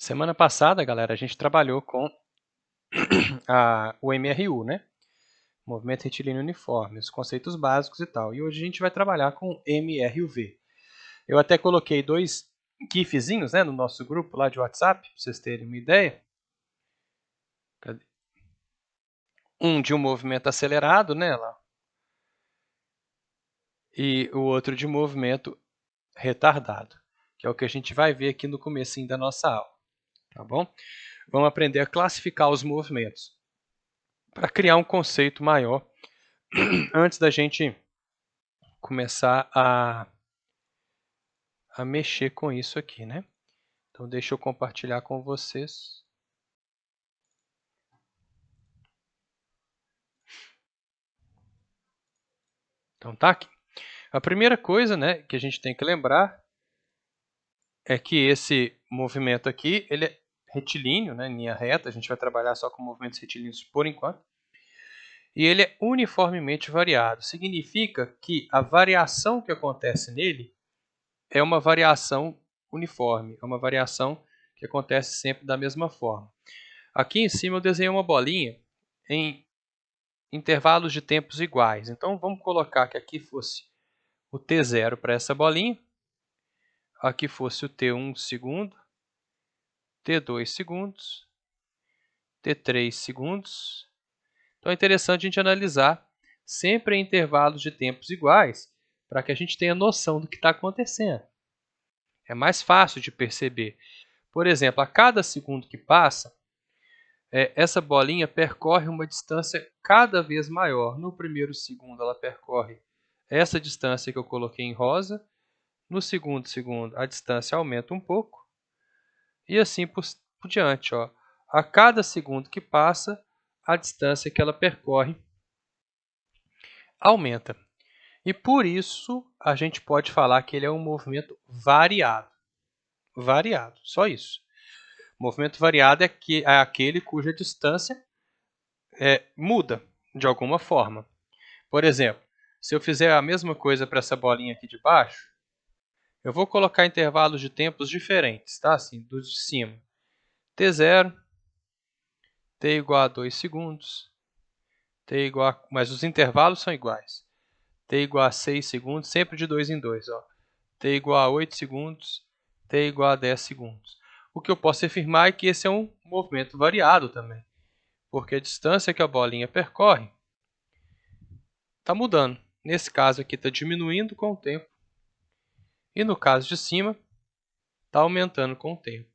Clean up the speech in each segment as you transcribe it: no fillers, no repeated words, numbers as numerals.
Semana passada, galera, a gente trabalhou com o MRU, né? Movimento Retilíneo Uniforme, os conceitos básicos e tal. E hoje a gente vai trabalhar com MRUV. Eu até coloquei dois GIFzinhos, né, no nosso grupo lá de WhatsApp, para vocês terem uma ideia. Um de um movimento acelerado, né, lá, e o outro de movimento retardado, que é o que a gente vai ver aqui no comecinho da nossa aula, tá bom? Vamos aprender a classificar os movimentos para criar um conceito maior antes da gente começar a mexer com isso aqui, né? Então, deixa eu compartilhar com vocês. Então, tá aqui. A primeira coisa, né, que a gente tem que lembrar é que esse movimento aqui, ele é retilíneo, né, em linha reta. A gente vai trabalhar só com movimentos retilíneos por enquanto. E ele é uniformemente variado. Significa que a variação que acontece nele é uma variação uniforme, é uma variação que acontece sempre da mesma forma. Aqui em cima eu desenhei uma bolinha em intervalos de tempos iguais. Então, vamos colocar que aqui fosse o T0 para essa bolinha, aqui fosse o T1 segundo, T2 segundos, T3 segundos. Então, é interessante a gente analisar sempre em intervalos de tempos iguais, para que a gente tenha noção do que está acontecendo. É mais fácil de perceber. Por exemplo, a cada segundo que passa, essa bolinha percorre uma distância cada vez maior. No primeiro segundo, ela percorre essa distância que eu coloquei em rosa. No segundo segundo, a distância aumenta um pouco. E assim por diante. Ó. A cada segundo que passa, a distância que ela percorre aumenta. E por isso, a gente pode falar que ele é um movimento variado. Variado, só isso. Movimento variado é aquele cuja distância muda de alguma forma. Por exemplo, se eu fizer a mesma coisa para essa bolinha aqui de baixo, eu vou colocar intervalos de tempos diferentes, tá? Assim, dos de cima. T0, T igual a 2 segundos, T igual a... mas os intervalos são iguais. T igual a 6 segundos, sempre de 2 em 2. Ó. T igual a 8 segundos, T igual a 10 segundos. O que eu posso afirmar é que esse é um movimento variado também, porque a distância que a bolinha percorre está mudando. Nesse caso aqui está diminuindo com o tempo, e no caso de cima está aumentando com o tempo.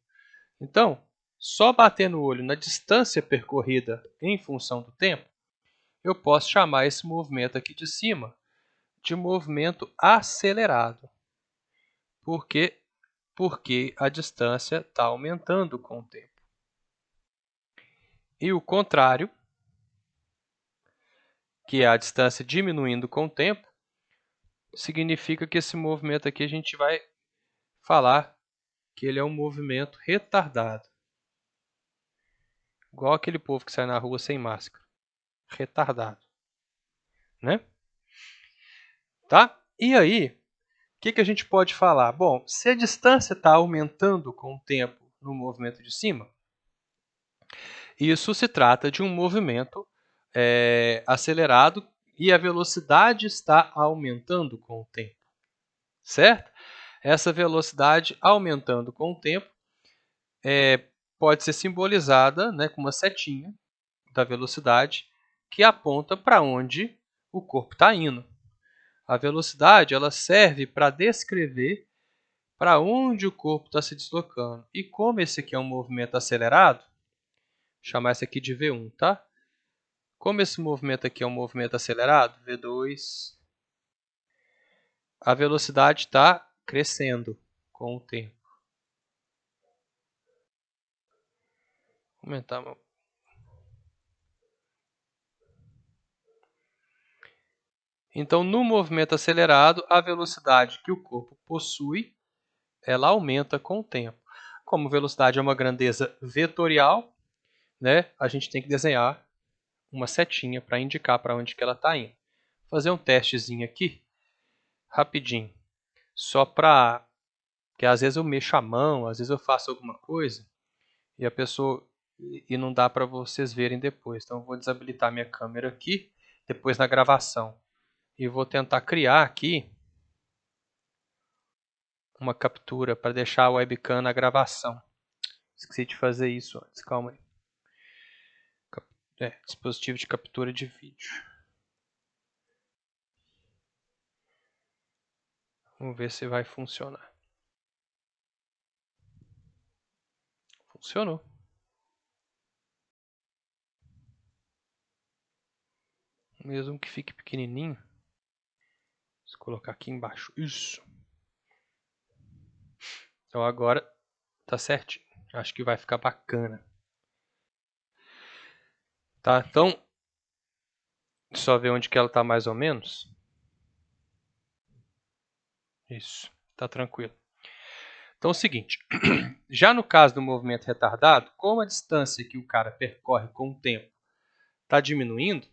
Então, só bater no olho na distância percorrida em função do tempo, eu posso chamar esse movimento aqui de cima de movimento acelerado. Por quê? Porque a distância está aumentando com o tempo. E o contrário, que é a distância diminuindo com o tempo, significa que esse movimento aqui a gente vai falar que ele é um movimento retardado. Igual aquele povo que sai na rua sem máscara. Retardado. Né? Tá? E aí, o que a gente pode falar? Bom, se a distância está aumentando com o tempo no movimento de cima, isso se trata de um movimento acelerado e a velocidade está aumentando com o tempo. Certo? Essa velocidade aumentando com o tempo pode ser simbolizada, né, com uma setinha da velocidade que aponta para onde o corpo está indo. A velocidade ela serve para descrever para onde o corpo está se deslocando. E como esse aqui é um movimento acelerado, vou chamar esse aqui de V1, tá? Como esse movimento aqui é um movimento acelerado, V2, a velocidade está crescendo com o tempo. Vou aumentar meu... Então, no movimento acelerado, a velocidade que o corpo possui, ela aumenta com o tempo. Como velocidade é uma grandeza vetorial, né, a gente tem que desenhar uma setinha para indicar para onde que ela está indo. Vou fazer um testezinho aqui, rapidinho, só para... Porque às vezes eu mexo a mão, às vezes eu faço alguma coisa, e a pessoa e não dá para vocês verem depois. Então eu vou desabilitar minha câmera aqui, depois na gravação. E vou tentar criar aqui uma captura para deixar a webcam na gravação. Esqueci de fazer isso antes, calma aí. Dispositivo de captura de vídeo. Vamos ver se vai funcionar. Funcionou. Mesmo que fique pequenininho. Vou colocar aqui embaixo. Isso. Então agora tá certinho. Acho que vai ficar bacana. Tá, então só ver onde que ela tá mais ou menos. Isso, tá tranquilo. Então é o seguinte, já no caso do movimento retardado, como a distância que o cara percorre com o tempo está diminuindo,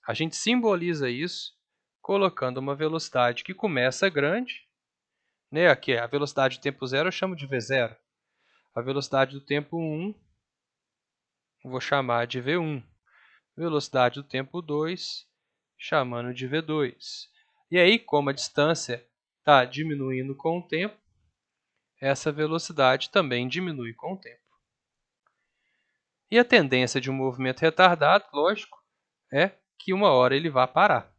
a gente simboliza isso colocando uma velocidade que começa grande, né? Aqui a velocidade do tempo 0 eu chamo de V0. A velocidade do tempo 1 vou chamar de V1. Velocidade do tempo 2 chamando de V2. E aí, como a distância está diminuindo com o tempo, essa velocidade também diminui com o tempo. E a tendência de um movimento retardado, lógico, é que uma hora ele vá parar.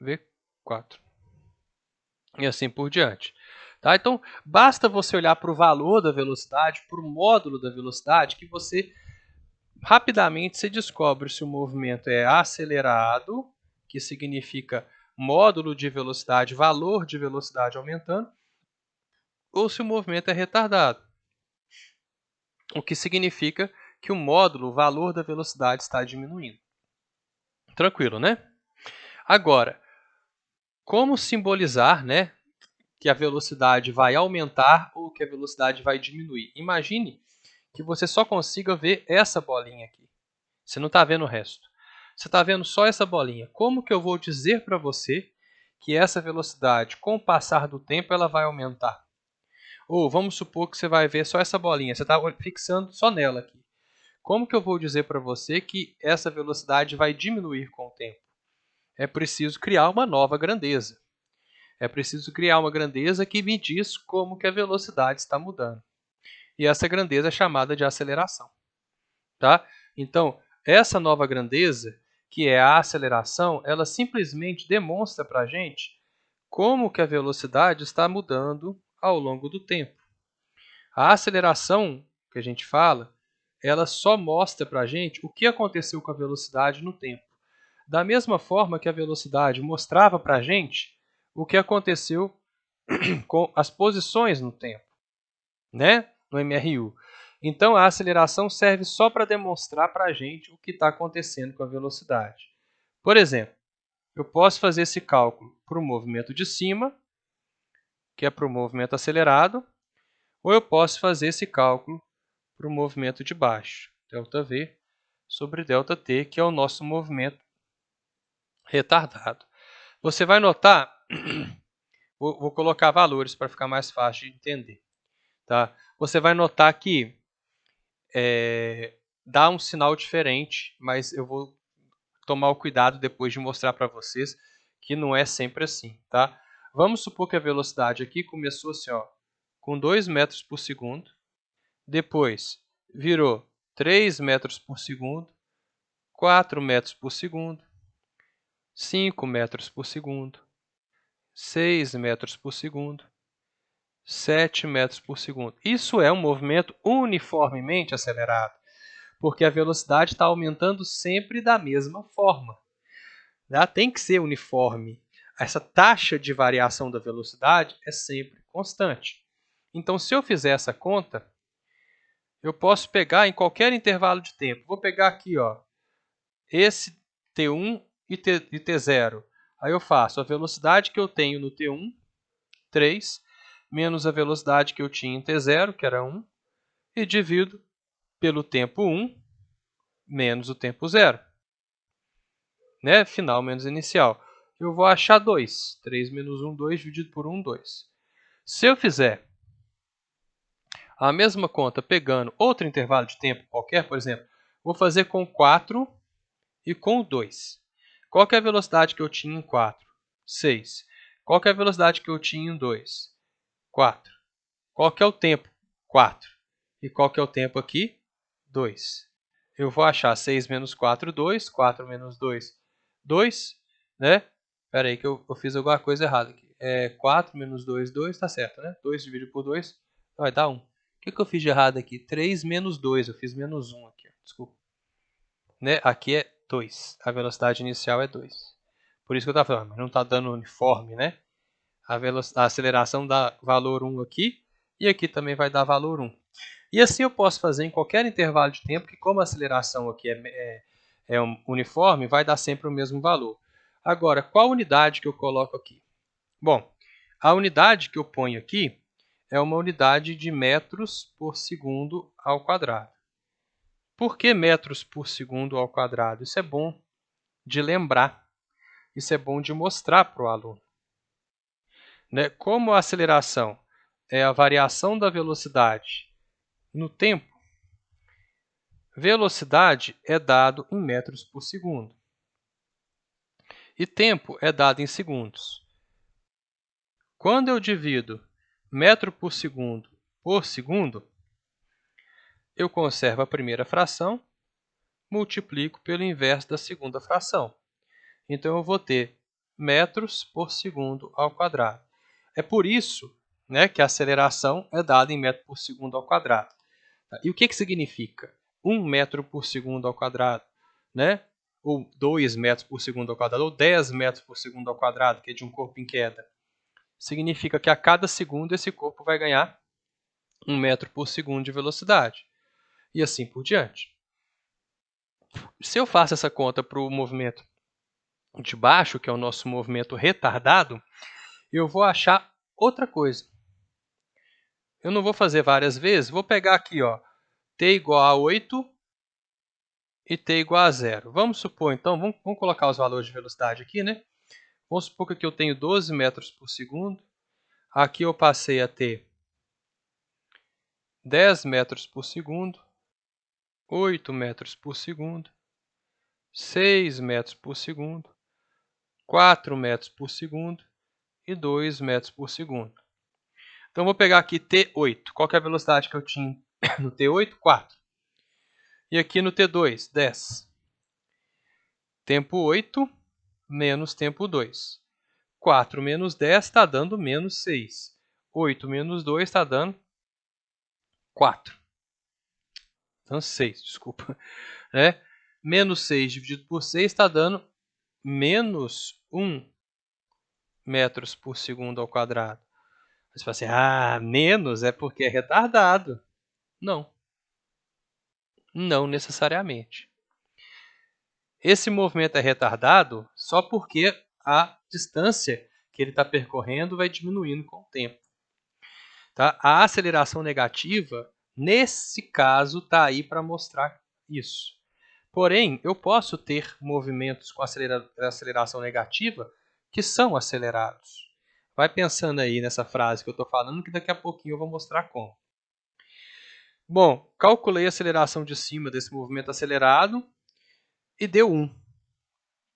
V4. E assim por diante. Tá? Então, basta você olhar para o valor da velocidade, para o módulo da velocidade, que você rapidamente se descobre se o movimento é acelerado, que significa módulo de velocidade, valor de velocidade aumentando, ou se o movimento é retardado, o que significa que o módulo, o valor da velocidade está diminuindo. Tranquilo, né? Agora, como simbolizar, né, que a velocidade vai aumentar ou que a velocidade vai diminuir? Imagine que você só consiga ver essa bolinha aqui. Você não está vendo o resto. Você está vendo só essa bolinha. Como que eu vou dizer para você que essa velocidade, com o passar do tempo, ela vai aumentar? Ou vamos supor que você vai ver só essa bolinha. Você está fixando só nela aqui. Como que eu vou dizer para você que essa velocidade vai diminuir com o tempo? É preciso criar uma nova grandeza. É preciso criar uma grandeza que me diz como que a velocidade está mudando. E essa grandeza é chamada de aceleração. Tá? Então, essa nova grandeza, que é a aceleração, ela simplesmente demonstra para a gente como que a velocidade está mudando ao longo do tempo. A aceleração que a gente fala, ela só mostra para a gente o que aconteceu com a velocidade no tempo. Da mesma forma que a velocidade mostrava para a gente o que aconteceu com as posições no tempo, né? No MRU. Então, a aceleração serve só para demonstrar para a gente o que está acontecendo com a velocidade. Por exemplo, eu posso fazer esse cálculo para o movimento de cima, que é para o movimento acelerado, ou eu posso fazer esse cálculo para o movimento de baixo, ΔV sobre ΔT, que é o nosso movimento retardado. Você vai notar, vou colocar valores para ficar mais fácil de entender. Tá? Você vai notar que dá um sinal diferente, mas eu vou tomar o cuidado depois de mostrar para vocês que não é sempre assim. Tá? Vamos supor que a velocidade aqui começou assim, ó, com 2 metros por segundo, depois virou 3 metros por segundo, 4 metros por segundo, 5 metros por segundo, 6 metros por segundo, 7 metros por segundo. Isso é um movimento uniformemente acelerado, porque a velocidade está aumentando sempre da mesma forma. Tá? Tem que ser uniforme. Essa taxa de variação da velocidade é sempre constante. Então, se eu fizer essa conta, eu posso pegar em qualquer intervalo de tempo. Vou pegar aqui, ó, esse T1 e T0. Aí eu faço a velocidade que eu tenho no T1, 3, menos a velocidade que eu tinha em T0, que era 1, e divido pelo tempo 1 menos o tempo 0. Né? Final menos inicial. Eu vou achar 2. 3 menos 1, 2, dividido por 1, 2. Se eu fizer A mesma conta pegando outro intervalo de tempo qualquer, por exemplo, vou fazer com 4 e com 2. Qual que é a velocidade que eu tinha em 4? 6. Qual que é a velocidade que eu tinha em 2? 4. Qual que é o tempo? 4. E qual que é o tempo aqui? 2. Eu vou achar 6 menos 4, 2. 4 menos 2, 2. Né? Espera aí que eu fiz alguma coisa errada aqui. 4 menos 2, 2, tá certo, né? 2 dividido por 2 vai dar 1. O que eu fiz de errado aqui? 3 menos 2, eu fiz menos 1 aqui. Desculpa. Né? Aqui é 2. A velocidade inicial é 2. Por isso que eu estava falando, mas não está dando uniforme, né? A aceleração dá valor 1 aqui, e aqui também vai dar valor 1. E assim eu posso fazer em qualquer intervalo de tempo, que como a aceleração aqui é uniforme, vai dar sempre o mesmo valor. Agora, qual unidade que eu coloco aqui? Bom, a unidade que eu ponho aqui é uma unidade de metros por segundo ao quadrado. Por que metros por segundo ao quadrado? Isso é bom de lembrar. Isso é bom de mostrar para o aluno. Né? Como a aceleração é a variação da velocidade no tempo, velocidade é dado em metros por segundo. E tempo é dado em segundos. Quando eu divido metro por segundo, eu conservo a primeira fração, multiplico pelo inverso da segunda fração. Então, eu vou ter metros por segundo ao quadrado. É por isso, né, que a aceleração é dada em metro por segundo ao quadrado. E o que significa 1 metro por segundo ao quadrado? Né? Ou 2 metros por segundo ao quadrado, ou 10 metros por segundo ao quadrado, que é de um corpo em queda. Significa que a cada segundo esse corpo vai ganhar 1 metro por segundo de velocidade. E assim por diante. Se eu faço essa conta para o movimento de baixo, que é o nosso movimento retardado, eu vou achar outra coisa. Eu não vou fazer várias vezes, vou pegar aqui, ó, t igual a 8 e t igual a 0. Vamos supor, então, vamos colocar os valores de velocidade aqui, né? Vamos supor que aqui eu tenho 12 metros por segundo. Aqui eu passei a ter 10 metros por segundo, 8 metros por segundo, 6 metros por segundo, 4 metros por segundo e 2 metros por segundo. Então, vou pegar aqui T8. Qual que é a velocidade que eu tinha no T8? 4. E aqui no T2, 10. Tempo 8 menos tempo 2. 4 menos 10 está dando menos 6. 8 menos 2 está dando 4. Então, 6, desculpa. Menos 6 dividido por 6 está dando menos 1 metros por segundo ao quadrado. Você fala assim, menos é porque é retardado. Não. Não necessariamente. Esse movimento é retardado só porque a distância que ele está percorrendo vai diminuindo com o tempo. Tá? A aceleração negativa, nesse caso, está aí para mostrar isso. Porém, eu posso ter movimentos com aceleração negativa que são acelerados. Vai pensando aí nessa frase que eu estou falando, que daqui a pouquinho eu vou mostrar como. Bom, calculei a aceleração de cima desse movimento acelerado e deu 1.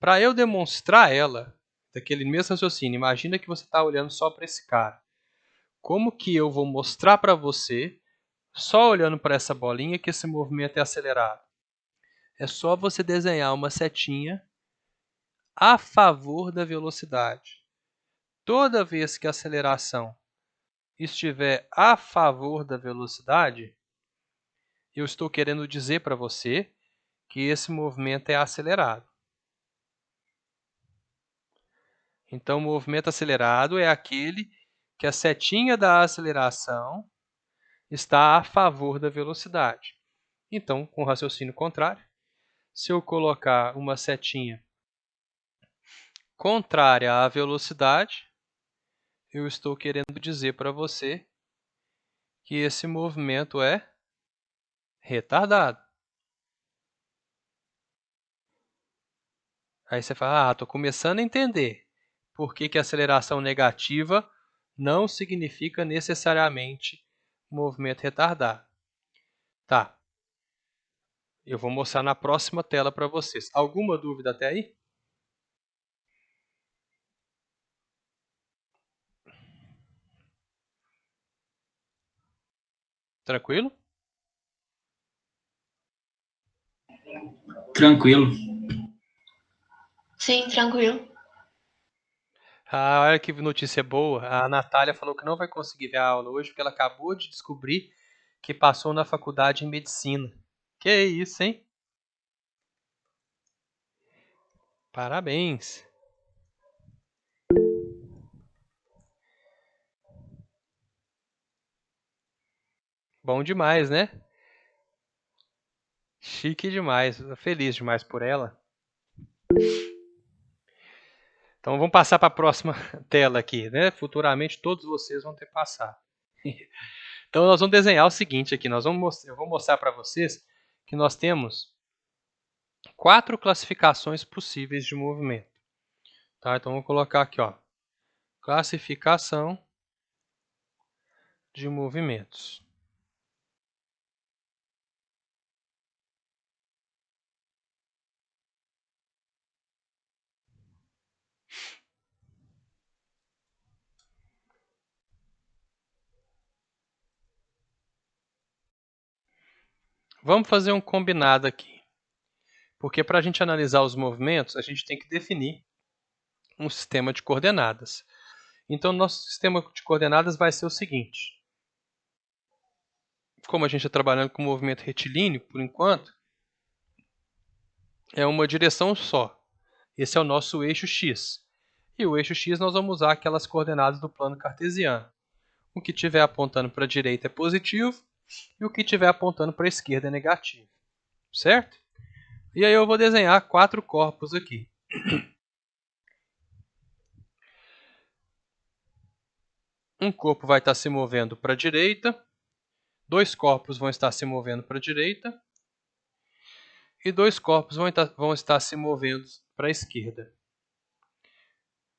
Para eu demonstrar ela, daquele mesmo raciocínio, imagina que você está olhando só para esse cara. Como que eu vou mostrar para você, só olhando para essa bolinha, que esse movimento é acelerado? É só você desenhar uma setinha a favor da velocidade. Toda vez que a aceleração estiver a favor da velocidade, eu estou querendo dizer para você que esse movimento é acelerado. Então, o movimento acelerado é aquele que a setinha da aceleração está a favor da velocidade. Então, com o raciocínio contrário, se eu colocar uma setinha contrária à velocidade, eu estou querendo dizer para você que esse movimento é retardado. Aí você fala, estou começando a entender por que a aceleração negativa não significa necessariamente movimento retardado. Tá. Eu vou mostrar na próxima tela para vocês. Alguma dúvida até aí? Tranquilo? Tranquilo. Sim, tranquilo. Ah, olha que notícia boa. A Natália falou que não vai conseguir ver a aula hoje porque ela acabou de descobrir que passou na faculdade em medicina. Que isso, hein? Parabéns. Bom demais, né? Chique demais. Feliz demais por ela. Então vamos passar para a próxima tela aqui, né? Futuramente todos vocês vão ter que passar. Então nós vamos desenhar o seguinte aqui. Eu vou mostrar para vocês que nós temos 4 classificações possíveis de movimento. Tá? Então vou colocar aqui, ó, classificação de movimentos. Vamos fazer um combinado aqui. Porque para a gente analisar os movimentos, a gente tem que definir um sistema de coordenadas. Então, nosso sistema de coordenadas vai ser o seguinte. Como a gente está trabalhando com movimento retilíneo, por enquanto, é uma direção só. Esse é o nosso eixo X. E o eixo X nós vamos usar aquelas coordenadas do plano cartesiano. O que estiver apontando para a direita é positivo e o que estiver apontando para a esquerda é negativo. Certo? E aí eu vou desenhar 4 corpos aqui. Um corpo vai estar se movendo para a direita, 2 corpos vão estar se movendo para a direita e 2 corpos vão estar se movendo para a esquerda.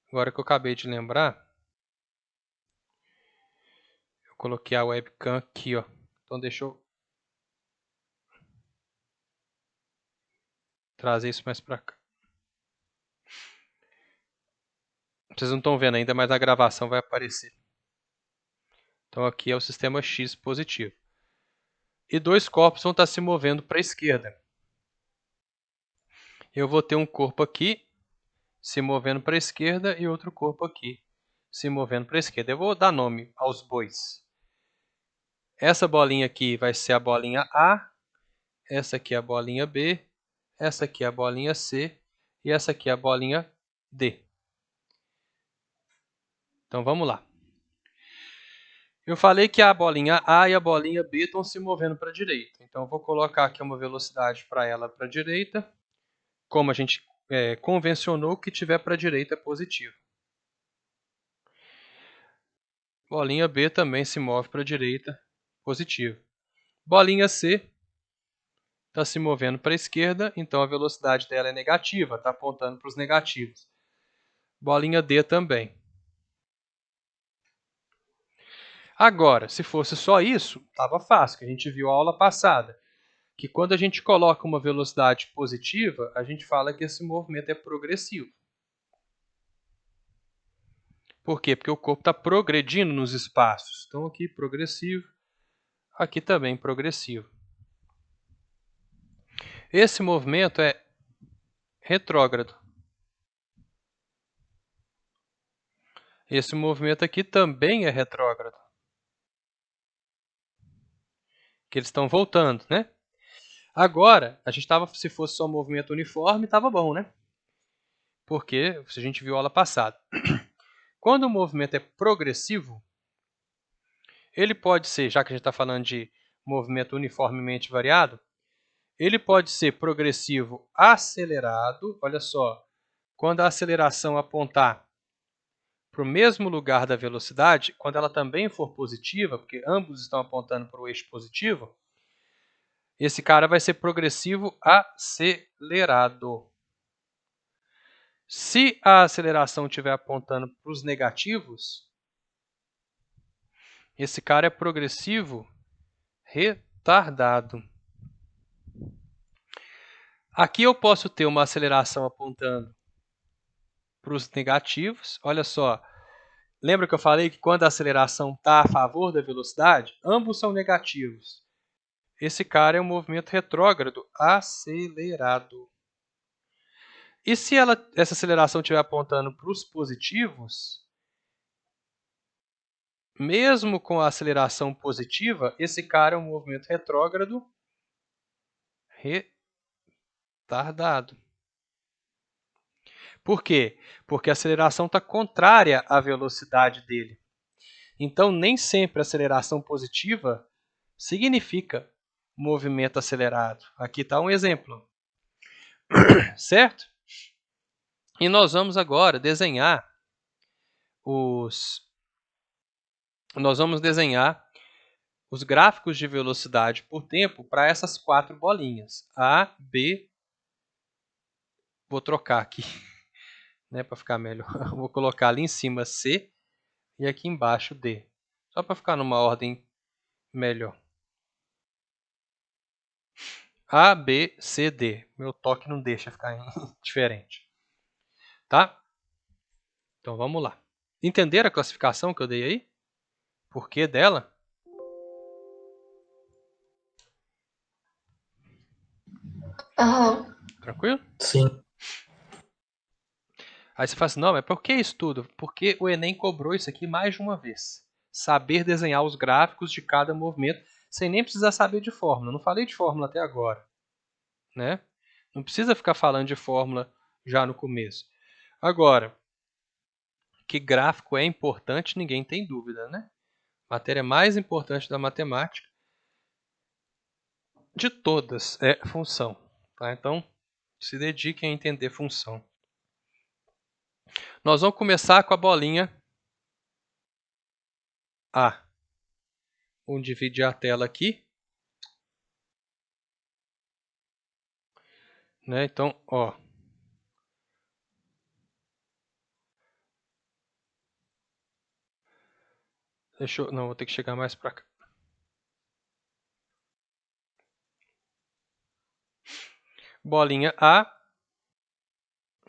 Agora que eu acabei de lembrar, eu coloquei a webcam aqui, ó. Então deixa eu trazer isso mais para cá. Vocês não estão vendo ainda, mas a gravação vai aparecer. Então aqui é o sistema X positivo. E 2 corpos vão estar se movendo para a esquerda. Eu vou ter um corpo aqui se movendo para a esquerda e outro corpo aqui se movendo para a esquerda. Eu vou dar nome aos bois. Essa bolinha aqui vai ser a bolinha A, essa aqui é a bolinha B, essa aqui é a bolinha C e essa aqui é a bolinha D. Então vamos lá. Eu falei que a bolinha A e a bolinha B estão se movendo para a direita. Então eu vou colocar aqui uma velocidade para ela para a direita. Como a gente convencionou, que tiver para a direita é positivo. Bolinha B também se move para a direita, positivo. Bolinha C está se movendo para a esquerda, então a velocidade dela é negativa, está apontando para os negativos. Bolinha D também. Agora, se fosse só isso, estava fácil, que a gente viu a aula passada. Que quando a gente coloca uma velocidade positiva, a gente fala que esse movimento é progressivo. Por quê? Porque o corpo está progredindo nos espaços. Então aqui progressivo, aqui também progressivo. Esse movimento é retrógrado. Esse movimento aqui também é retrógrado. Que eles estão voltando, né? Agora, a gente estava, se fosse só movimento uniforme, estava bom, né? Porque a gente viu a aula passada. Quando o movimento é progressivo, ele pode ser, já que a gente está falando de movimento uniformemente variado, ele pode ser progressivo acelerado. Olha só, quando a aceleração apontar para o mesmo lugar da velocidade, quando ela também for positiva, porque ambos estão apontando para o eixo positivo, esse cara vai ser progressivo acelerado. Se a aceleração estiver apontando para os negativos, Esse cara é progressivo retardado. Aqui eu posso ter uma aceleração apontando para os negativos. Olha só, lembra que eu falei que quando a aceleração está a favor da velocidade, ambos são negativos. Esse cara é um movimento retrógrado acelerado. E se essa aceleração estiver apontando para os positivos, mesmo com a aceleração positiva, esse cara é um movimento retrógrado retardado. Por quê? Porque a aceleração está contrária à velocidade dele. Então, nem sempre a aceleração positiva significa movimento acelerado. Aqui está um exemplo. Certo? E nós vamos agora desenhar os gráficos de velocidade por tempo para essas 4 bolinhas. A, B, vou trocar aqui, né, para ficar melhor. Vou colocar ali em cima C e aqui embaixo D, só para ficar numa ordem melhor. A, B, C, D. Meu toque não deixa ficar diferente. Tá? Então vamos lá. Entenderam a classificação que eu dei aí? Por que dela? Tranquilo? Sim. Aí você fala assim, não, mas por que isso tudo? Porque o Enem cobrou isso aqui mais de uma vez. Saber desenhar os gráficos de cada movimento, sem nem precisar saber de fórmula. Não falei de fórmula até agora, né? Não precisa ficar falando de fórmula já no começo. Agora, que gráfico é importante, ninguém tem dúvida, né? A matéria mais importante da matemática de todas é função. Tá? Então, se dediquem a entender função. Nós vamos começar com a bolinha A. Vamos dividir a tela aqui. Né? Então, ó. Não, vou ter que chegar mais para cá. Bolinha A.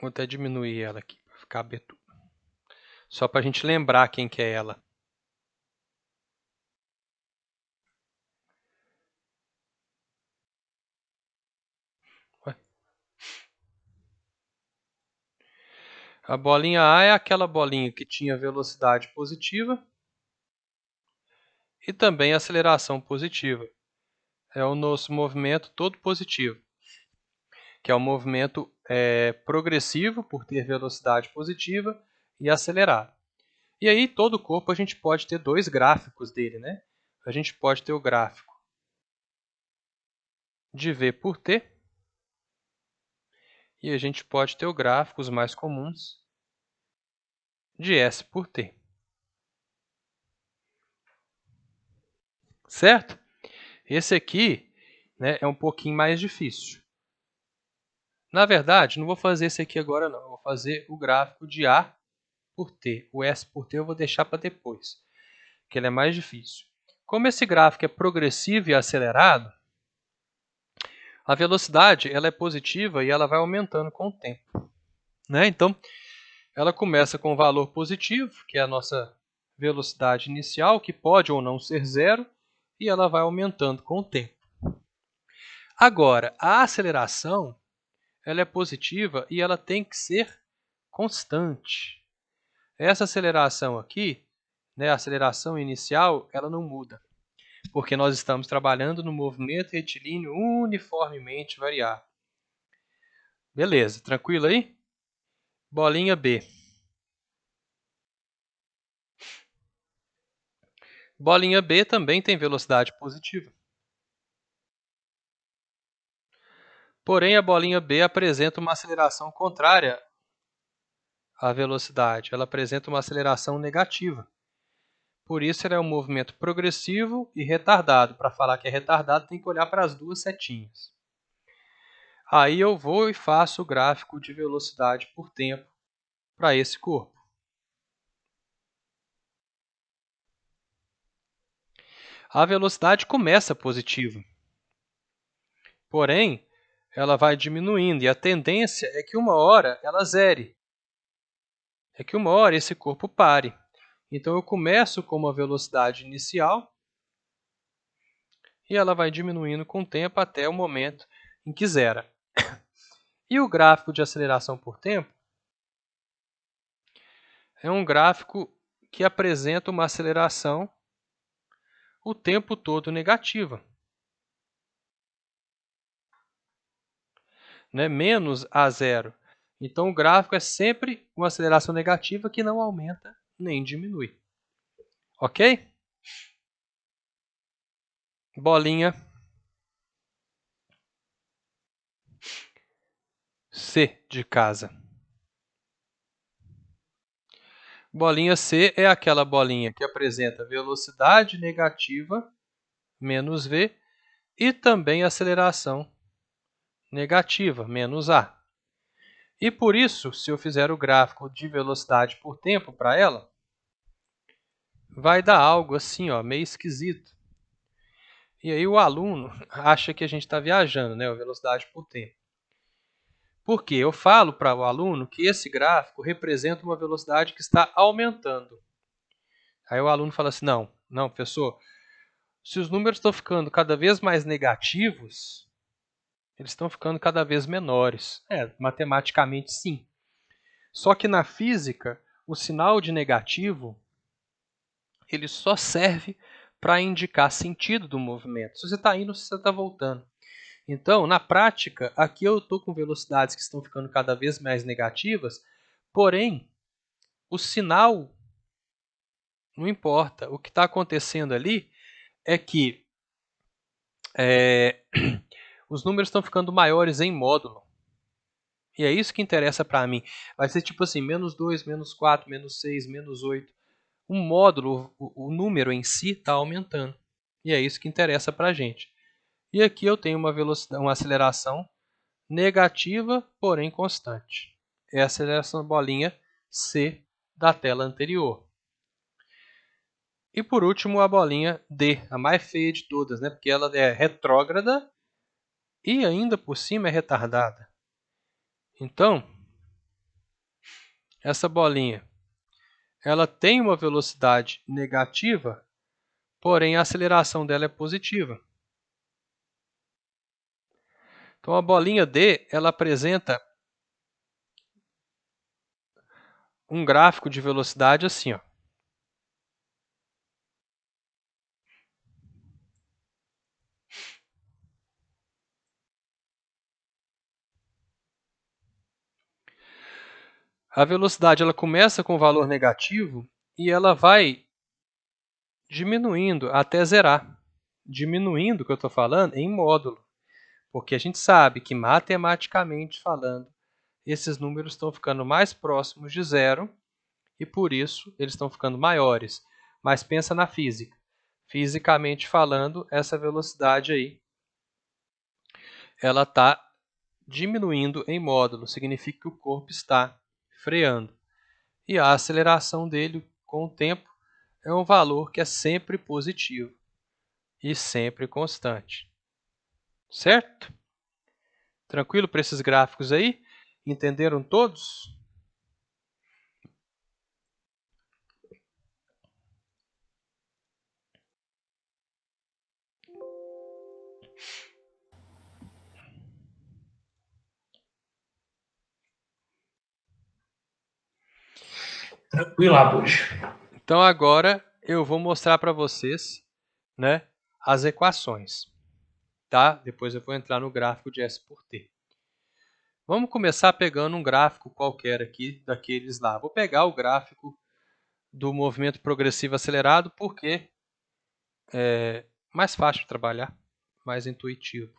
Vou até diminuir ela aqui para ficar aberto. Só para a gente lembrar quem que é ela. Ué. A bolinha A é aquela bolinha que tinha velocidade positiva e também aceleração positiva. É o nosso movimento todo positivo, que é o movimento progressivo por ter velocidade positiva e acelerado. E aí todo o corpo a gente pode ter 2 gráficos dele, né? A gente pode ter o gráfico de V por T e a gente pode ter o gráfico, os mais comuns, de S por T. Certo? Esse aqui, né, é um pouquinho mais difícil. Na verdade, não vou fazer esse aqui agora não. Eu vou fazer o gráfico de A por T. O S por T eu vou deixar para depois, que ele é mais difícil. Como esse gráfico é progressivo e acelerado, a velocidade ela é positiva e ela vai aumentando com o tempo. Né? Então, ela começa com um valor positivo, que é a nossa velocidade inicial, que pode ou não ser zero, e ela vai aumentando com o tempo. Agora, a aceleração ela é positiva e ela tem que ser constante. Essa aceleração aqui, né, a aceleração inicial, ela não muda, porque nós estamos trabalhando no movimento retilíneo uniformemente variável. Beleza, tranquilo aí? Bolinha B. Bolinha B também tem velocidade positiva. Porém, a bolinha B apresenta uma aceleração contrária à velocidade. Ela apresenta uma aceleração negativa. Por isso, ela é um movimento progressivo e retardado. Para falar que é retardado, tem que olhar para as 2 setinhas. Aí eu vou e faço o gráfico de velocidade por tempo para esse corpo. a velocidade começa positiva. Porém, ela vai diminuindo e a tendência é que uma hora ela zere. É que uma hora esse corpo pare. Então eu começo com uma velocidade inicial e ela vai diminuindo com o tempo até o momento em que zera. E o gráfico de aceleração por tempo é um gráfico que apresenta uma aceleração o tempo todo negativa, né? Menos a zero. Então o gráfico é sempre uma aceleração negativa que não aumenta nem diminui. Ok? Bolinha C de casa. Bolinha C é aquela bolinha que apresenta velocidade negativa, menos v, e também aceleração negativa, menos a. E por isso, se eu fizer o gráfico de velocidade por tempo para ela, vai dar algo assim, ó, meio esquisito. E aí o aluno acha que a gente está viajando, né, a velocidade por tempo. Por quê? Eu falo para o aluno que esse gráfico representa uma velocidade que está aumentando. Aí o aluno fala assim, não, professor, se os números estão ficando cada vez mais negativos, eles estão ficando cada vez menores. Matematicamente sim. Só que na física, o sinal de negativo ele só serve para indicar sentido do movimento. Se você está indo, se você está voltando. Então, na prática, aqui eu estou com velocidades que estão ficando cada vez mais negativas, porém, o sinal não importa. O que está acontecendo ali é que os números estão ficando maiores em módulo. E é isso que interessa para mim. Vai ser tipo assim, menos 2, menos 4, menos 6, menos 8. O módulo, o número em si está aumentando. E é isso que interessa para a gente. E aqui eu tenho uma aceleração negativa, porém constante. É a aceleração bolinha C da tela anterior. E por último, a bolinha D, a mais feia de todas, né? Porque ela é retrógrada e ainda por cima é retardada. Então, essa bolinha ela tem uma velocidade negativa, porém a aceleração dela é positiva. Então a bolinha D ela apresenta um gráfico de velocidade assim, ó. A velocidade ela começa com valor negativo e ela vai diminuindo até zerar. Diminuindo, o que eu estou falando, em módulo. Porque a gente sabe que, matematicamente falando, esses números estão ficando mais próximos de zero e, por isso, eles estão ficando maiores. Mas pensa na física. Fisicamente falando, essa velocidade aí, ela está diminuindo em módulo. Significa que o corpo está freando. E a aceleração dele, com o tempo, é um valor que é sempre positivo e sempre constante. Certo? Tranquilo para esses gráficos aí? Entenderam todos? Tranquilo, Abud. Então agora eu vou mostrar para vocês, né, as equações. Tá? Depois eu vou entrar no gráfico de S por T. Vamos começar pegando um gráfico qualquer aqui, daqueles lá. Vou pegar o gráfico do movimento progressivo acelerado, porque é mais fácil de trabalhar, mais intuitivo.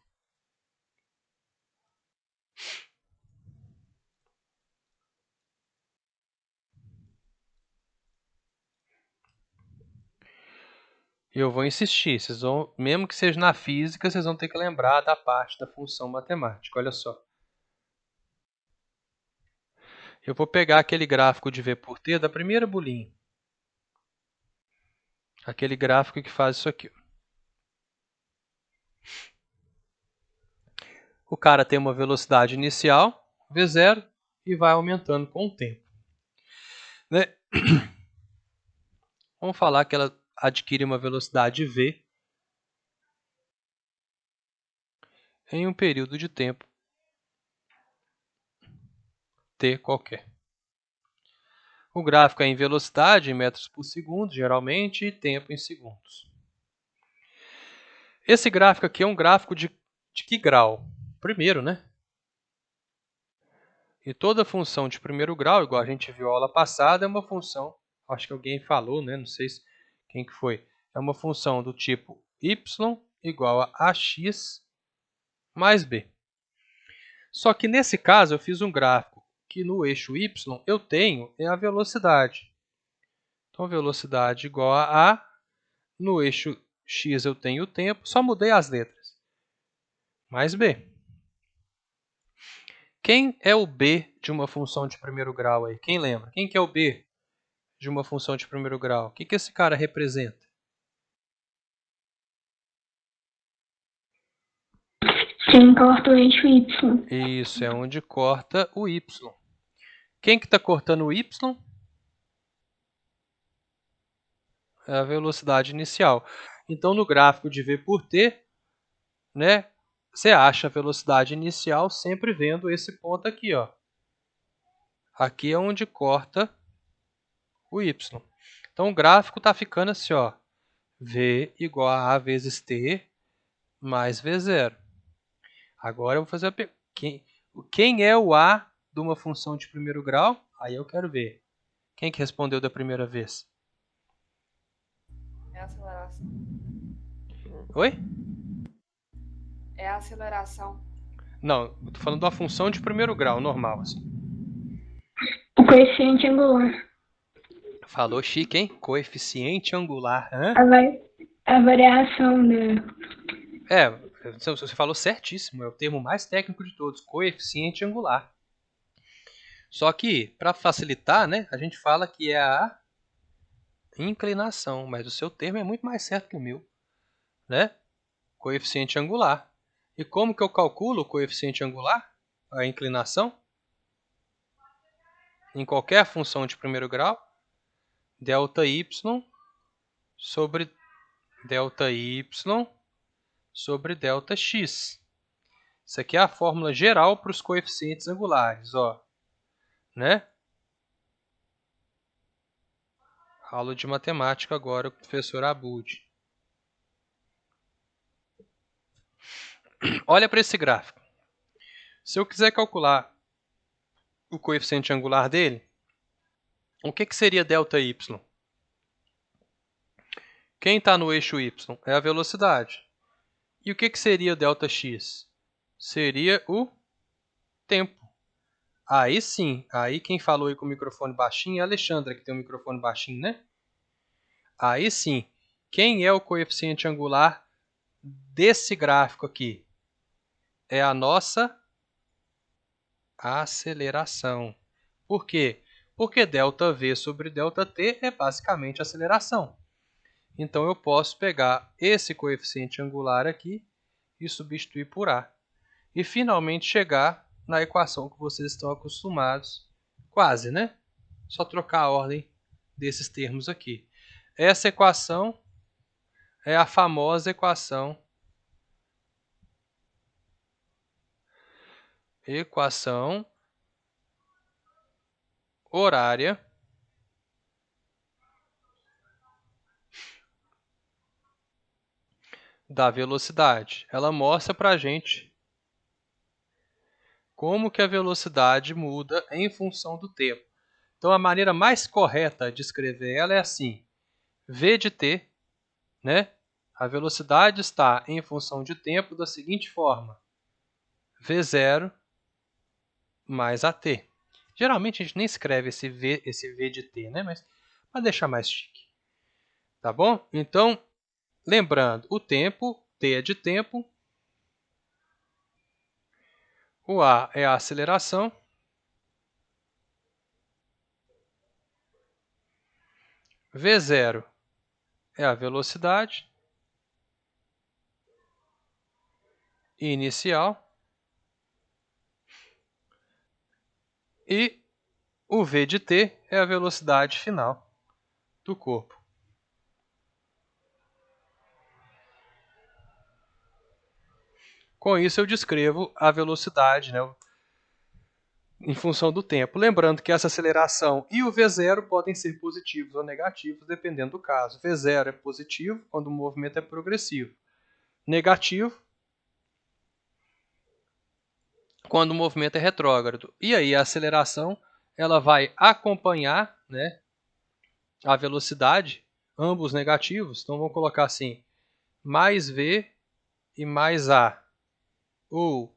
E eu vou insistir, vocês vão, mesmo que seja na física, vocês vão ter que lembrar da parte da função matemática. Olha só. Eu vou pegar aquele gráfico de V por T da primeira bolinha. Aquele gráfico que faz isso aqui. o cara tem uma velocidade inicial, v0, e vai aumentando com o tempo. Né? Vamos falar que ela adquire uma velocidade v em um período de tempo t qualquer. O gráfico é em velocidade, em metros por segundo, geralmente, e tempo em segundos. Esse gráfico aqui é um gráfico de que grau? Primeiro, né? E toda função de primeiro grau, igual a gente viu na aula passada, é uma função, acho que alguém falou, né? Não sei quem que foi. É uma função do tipo y igual a ax mais b. Só que nesse caso eu fiz um gráfico que no eixo y eu tenho a velocidade. Então, velocidade igual a A, no eixo x eu tenho o tempo, só mudei as letras, mais b. Quem é o b de uma função de primeiro grau aí? Quem lembra? Quem que é o b de uma função de primeiro grau? O que esse cara representa? Quem corta o eixo y. Isso, é onde corta o y. Quem que está cortando o y? É a velocidade inicial. Então, no gráfico de v por t, né, você acha a velocidade inicial sempre vendo esse ponto aqui. Ó. Aqui é onde corta o y. Então, o gráfico está ficando assim, ó, v igual a vezes t mais v0. Agora eu vou fazer a pergunta. Quem é o a de uma função de primeiro grau? Aí eu quero ver. Quem que respondeu da primeira vez? É a aceleração. Oi? É a aceleração. Não, eu estou falando da função de primeiro grau, normal. Assim. O coeficiente angular. Falou chique, hein? Coeficiente angular. Hã? A variação Você falou certíssimo. É o termo mais técnico de todos. Coeficiente angular. Só que, para facilitar, né, a gente fala que é a inclinação. Mas o seu termo é muito mais certo que o meu. Né? Coeficiente angular. E como que eu calculo o coeficiente angular? A inclinação? Em qualquer função de primeiro grau, ΔY sobre ΔY sobre ΔX. Isso aqui é a fórmula geral para os coeficientes angulares. Ó, né? Aula de matemática agora com o professor Abud. Olha para esse gráfico. Se eu quiser calcular o coeficiente angular dele, o que seria ΔY? Quem está no eixo y é a velocidade. E o que seria ΔX? Seria o tempo. Aí sim, aí quem falou aí com o microfone baixinho é a Alexandra, que tem o microfone baixinho, né? Aí sim, quem é o coeficiente angular desse gráfico aqui? É a nossa aceleração. Por quê? Porque ΔV sobre ΔT é basicamente aceleração. Então, eu posso pegar esse coeficiente angular aqui e substituir por A. E, finalmente, chegar na equação que vocês estão acostumados. Quase, né? Só trocar a ordem desses termos aqui. Essa equação é a famosa equação horária da velocidade. Ela mostra para a gente como que a velocidade muda em função do tempo. Então, a maneira mais correta de escrever ela é assim. V de t, né? A velocidade está em função de tempo da seguinte forma. V0 mais AT. Geralmente, a gente nem escreve esse V de t, né? Mas para deixar mais chique. Tá bom? Então, lembrando, o tempo, t é de tempo. O A é a aceleração. V0 é a velocidade inicial. E o v de t é a velocidade final do corpo. Com isso eu descrevo a velocidade, né, em função do tempo. Lembrando que essa aceleração e o v0 podem ser positivos ou negativos, dependendo do caso. v0 é positivo quando o movimento é progressivo. Negativo quando o movimento é retrógrado. E aí a aceleração ela vai acompanhar, né, a velocidade, ambos negativos. Então vamos colocar assim, mais v e mais a, ou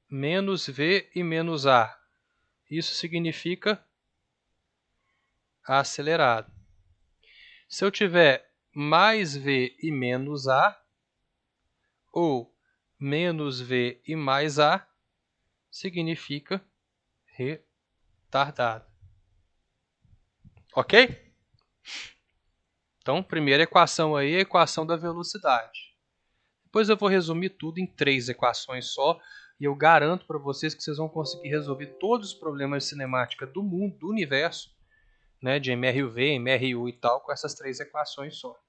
menos v e menos a. Isso significa acelerado. Se eu tiver mais v e menos a, ou menos v e mais a, significa retardado. Ok? Então, primeira equação aí é a equação da velocidade. Depois eu vou resumir tudo em 3 equações só, e eu garanto para vocês que vocês vão conseguir resolver todos os problemas de cinemática do mundo, do universo, né, de MRUV, MRU e tal, com essas 3 equações só.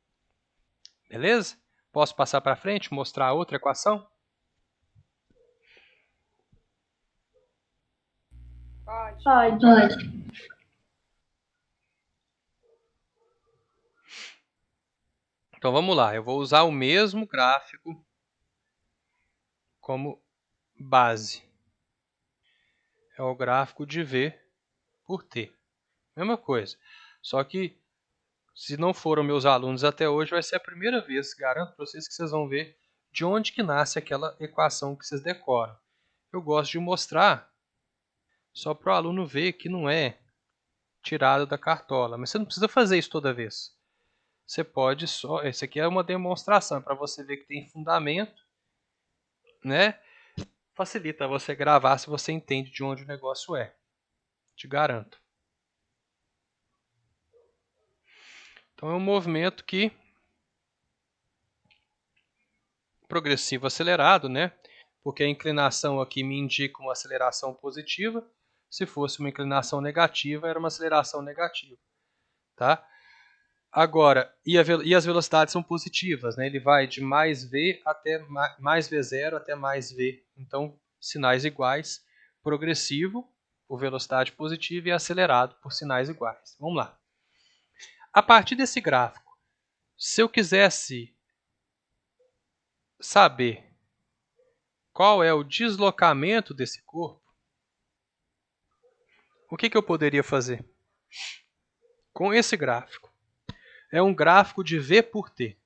Beleza? Posso passar para frente, mostrar a outra equação? Pode. Então vamos lá, eu vou usar o mesmo gráfico como base. É o gráfico de V por T. Mesma coisa, só que se não foram meus alunos até hoje, vai ser a primeira vez, garanto para vocês que vocês vão ver de onde que nasce aquela equação que vocês decoram. Eu gosto de mostrar só para o aluno ver que não é tirado da cartola, mas você não precisa fazer isso toda vez. Você pode só, esse aqui é uma demonstração para você ver que tem fundamento, né? Facilita você gravar se você entende de onde o negócio é. Te garanto. Então é um movimento que progressivo acelerado, né? Porque a inclinação aqui me indica uma aceleração positiva. Se fosse uma inclinação negativa, era uma aceleração negativa, tá? Agora, e as velocidades são positivas, né? Ele vai de mais v até mais v0 até mais v. Então, sinais iguais, progressivo por velocidade positiva e acelerado por sinais iguais. Vamos lá. A partir desse gráfico, se eu quisesse saber qual é o deslocamento desse corpo, o que eu poderia fazer? Com esse gráfico. É um gráfico de V por T.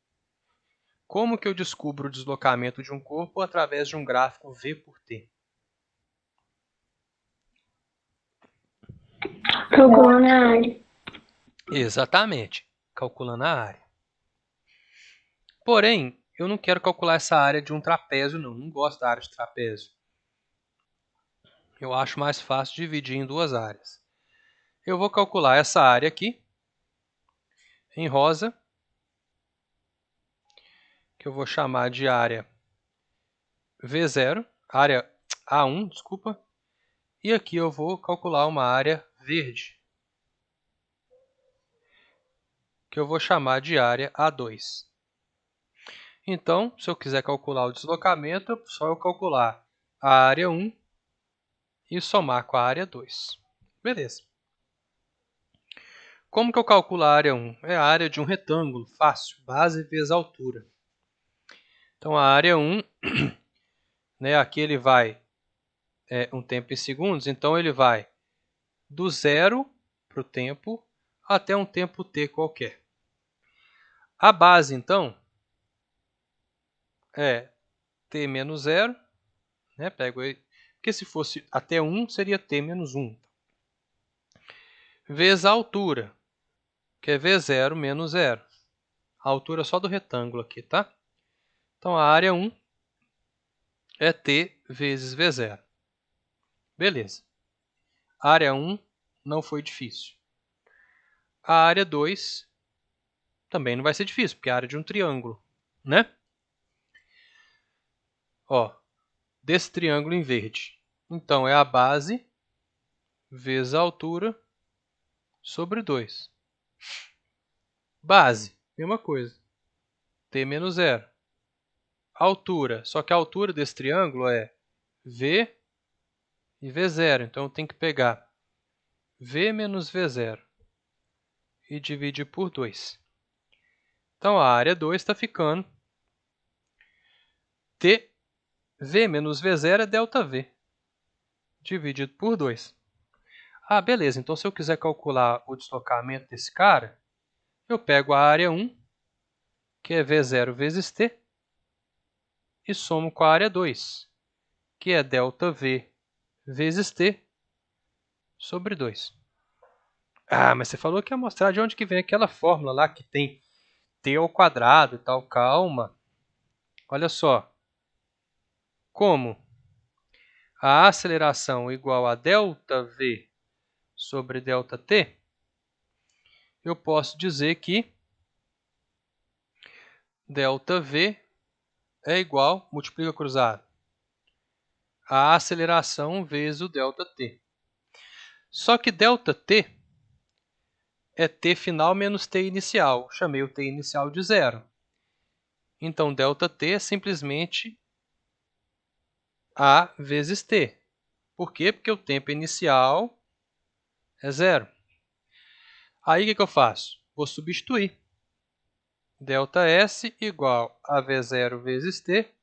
Como que eu descubro o deslocamento de um corpo através de um gráfico V por T? Calculando a área. Exatamente, calculando a área. Porém, eu não quero calcular essa área de um trapézio, não. Não gosto da área de trapézio. Eu acho mais fácil dividir em duas áreas. Eu vou calcular essa área aqui, em rosa, que eu vou chamar de área V0, área A1, desculpa. E aqui eu vou calcular uma área verde, que eu vou chamar de área A2. Então, se eu quiser calcular o deslocamento, é só eu calcular a área 1 e somar com a área 2. Beleza. Como que eu calculo a área 1? É a área de um retângulo, fácil, base vezes altura. Então, a área 1, né, aqui ele vai um tempo em segundos, então ele vai do zero para o tempo até um tempo t qualquer. A base, então, é t menos 0, né, pego aí, porque se fosse até 1, seria t menos 1. Vezes a altura, que é V0 menos 0. A altura só do retângulo aqui, tá? Então, a área 1 é t vezes V0. Beleza. A área 1 não foi difícil. A área 2 também não vai ser difícil, porque é a área de um triângulo, né? Ó, desse triângulo em verde. Então, é a base vezes a altura sobre 2. Base, mesma coisa. T menos 0. Altura, só que a altura desse triângulo é V e V0. Então eu tenho que pegar V menos V0 e dividir por 2. Então a área 2 está ficando T, V menos V0 é ΔV, dividido por 2. Ah, beleza. Então se eu quiser calcular o deslocamento desse cara, eu pego a área 1, que é V0 vezes T, e somo com a área 2, que é ΔV vezes T sobre 2. Ah, mas você falou que ia mostrar de onde que vem aquela fórmula lá que tem T ao quadrado e tal. Calma. Olha só. Como a aceleração é igual a ΔV sobre ΔT, eu posso dizer que ΔV é igual, multiplica cruzado, a aceleração vezes o ΔT. Só que ΔT é T final menos T inicial. Chamei o T inicial de 0. Então, ΔT é simplesmente A vezes T. Por quê? Porque o tempo inicial é 0. Aí, o que eu faço? Vou substituir. ΔS igual a V0 vezes T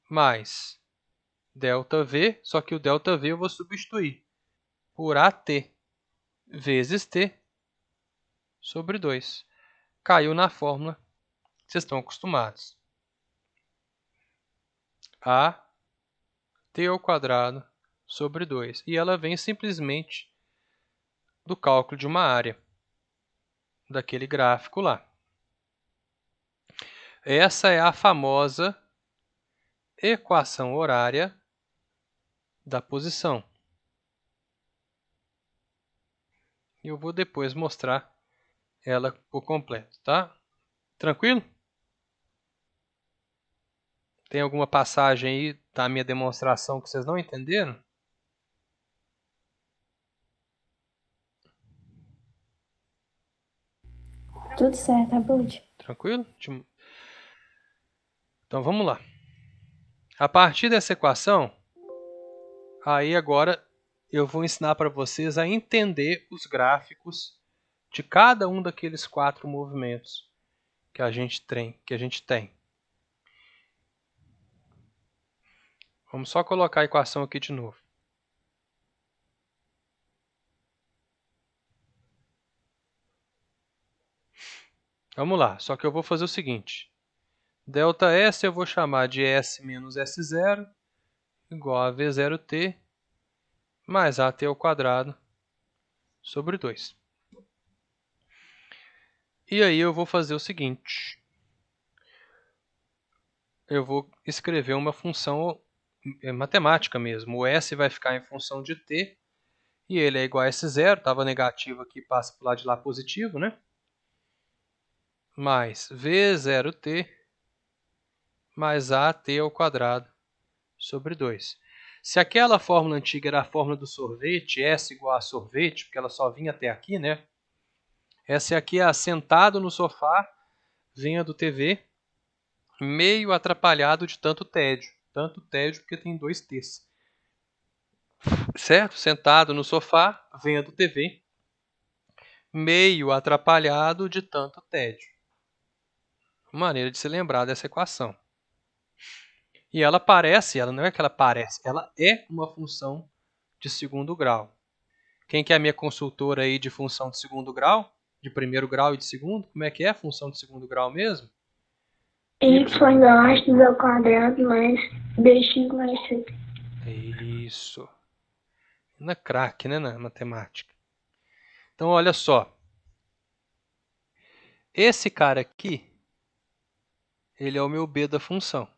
mais ΔV, só que o ΔV eu vou substituir por AT vezes T sobre 2. Caiu na fórmula que vocês estão acostumados. A T ao quadrado sobre 2. E ela vem simplesmente do cálculo de uma área, daquele gráfico lá. Essa é a famosa equação horária da posição. E eu vou depois mostrar ela por completo, tá? Tranquilo? Tem alguma passagem aí da minha demonstração que vocês não entenderam? Tudo certo, Abud? Tranquilo? Então vamos lá. A partir dessa equação, aí agora eu vou ensinar para vocês a entender os gráficos de cada um daqueles 4 movimentos que a gente tem. Vamos só colocar a equação aqui de novo. Vamos lá, só que eu vou fazer o seguinte. ΔS eu vou chamar de S menos S0 igual a V0t mais AT ao quadrado sobre 2. E aí eu vou fazer o seguinte. Eu vou escrever uma função matemática mesmo. O S vai ficar em função de t, e ele é igual a S0, estava negativo aqui, passa para o lado de lá positivo, né? Mais V0t mais AT ao quadrado sobre 2. Se aquela fórmula antiga era a fórmula do sorvete, S igual a sorvete, porque ela só vinha até aqui, né? Essa aqui é sentado no sofá, vendo TV, meio atrapalhado de tanto tédio. Tanto tédio porque tem 2 T's. Certo? Sentado no sofá, vendo TV, meio atrapalhado de tanto tédio. Uma maneira de se lembrar dessa equação. E ela não é que ela parece, ela é uma função de segundo grau. Quem que é a minha consultora aí de função de segundo grau? De primeiro grau e de segundo? Como é que é a função de segundo grau mesmo? Y igual a x ao quadrado mais bx mais c. Isso. Na craque, né, na matemática. Então, olha só. Esse cara aqui, ele é o meu b da função.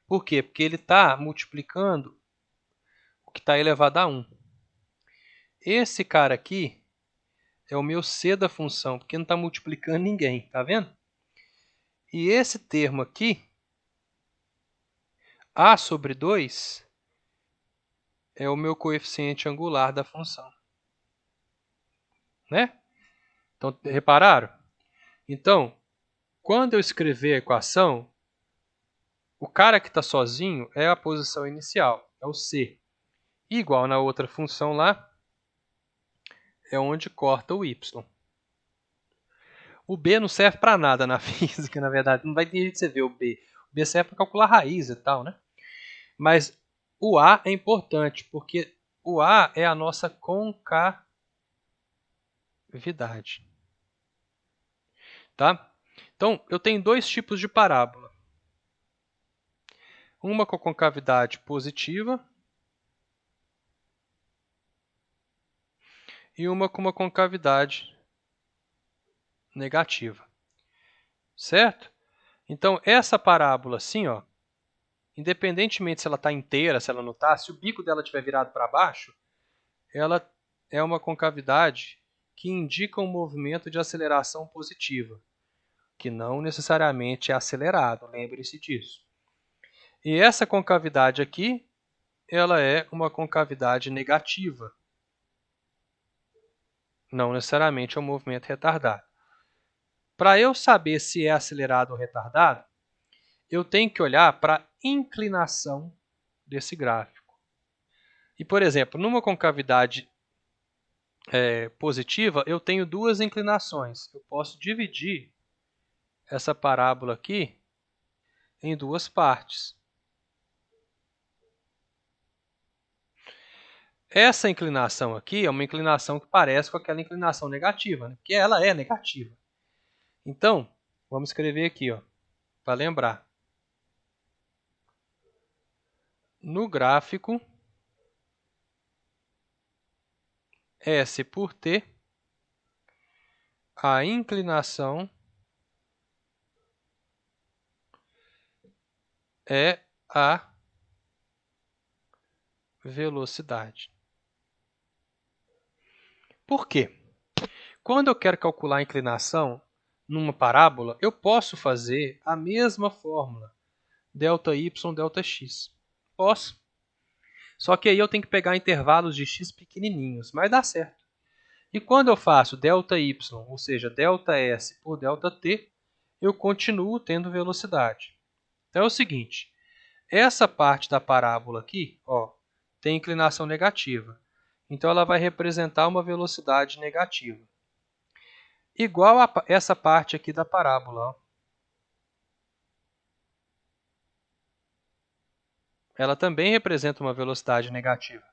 Por quê? Porque ele está multiplicando o que está elevado a 1. Esse cara aqui é o meu c da função, porque não está multiplicando ninguém, tá vendo? E esse termo aqui, a sobre 2, é o meu coeficiente angular da função. Né? Então, repararam? Então, quando eu escrever a equação, o cara que está sozinho é a posição inicial, é o C. Igual na outra função lá, é onde corta o Y. O B não serve para nada na física, na verdade. Não vai ter jeito de você ver o B. O B serve para calcular raiz e tal, né? Mas o A é importante, porque o A é a nossa concavidade. Tá? Então, eu tenho dois tipos de parábola. Uma com concavidade positiva e uma com uma concavidade negativa. Certo? Então, essa parábola assim, ó, independentemente se ela está inteira, se ela não está, se o bico dela estiver virado para baixo, ela é uma concavidade que indica um movimento de aceleração positiva, que não necessariamente é acelerado, lembre-se disso. E essa concavidade aqui, ela é uma concavidade negativa, não necessariamente é um movimento retardado. Para eu saber se é acelerado ou retardado, eu tenho que olhar para a inclinação desse gráfico. E, por exemplo, numa concavidade positiva, eu tenho duas inclinações. Eu posso dividir essa parábola aqui em duas partes. Essa inclinação aqui é uma inclinação que parece com aquela inclinação negativa, né? Porque ela é negativa. Então, vamos escrever aqui, para lembrar. No gráfico, S por T, a inclinação é a velocidade. Por quê? Quando eu quero calcular a inclinação numa parábola, eu posso fazer a mesma fórmula, ΔY, ΔX. Posso. Só que aí eu tenho que pegar intervalos de x pequenininhos, mas dá certo. E quando eu faço ΔY, ou seja, ΔS por ΔT, eu continuo tendo velocidade. Então é o seguinte, essa parte da parábola aqui, tem inclinação negativa. Então ela vai representar uma velocidade negativa. Igual a essa parte aqui da parábola. Ela também representa uma velocidade negativa.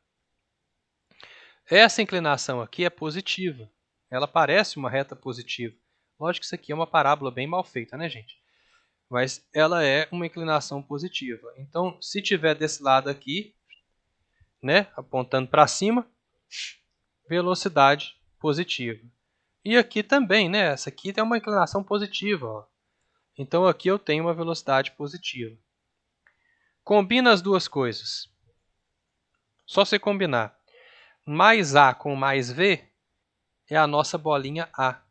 Essa inclinação aqui é positiva. Ela parece uma reta positiva. Lógico que isso aqui é uma parábola bem mal feita, né, gente? Mas ela é uma inclinação positiva. Então, se tiver desse lado aqui, né, apontando para cima, velocidade positiva. E aqui também, né? Essa aqui tem uma inclinação positiva. Então, aqui eu tenho uma velocidade positiva. Combina as duas coisas. Só você combinar. Mais A com mais V é a nossa bolinha A.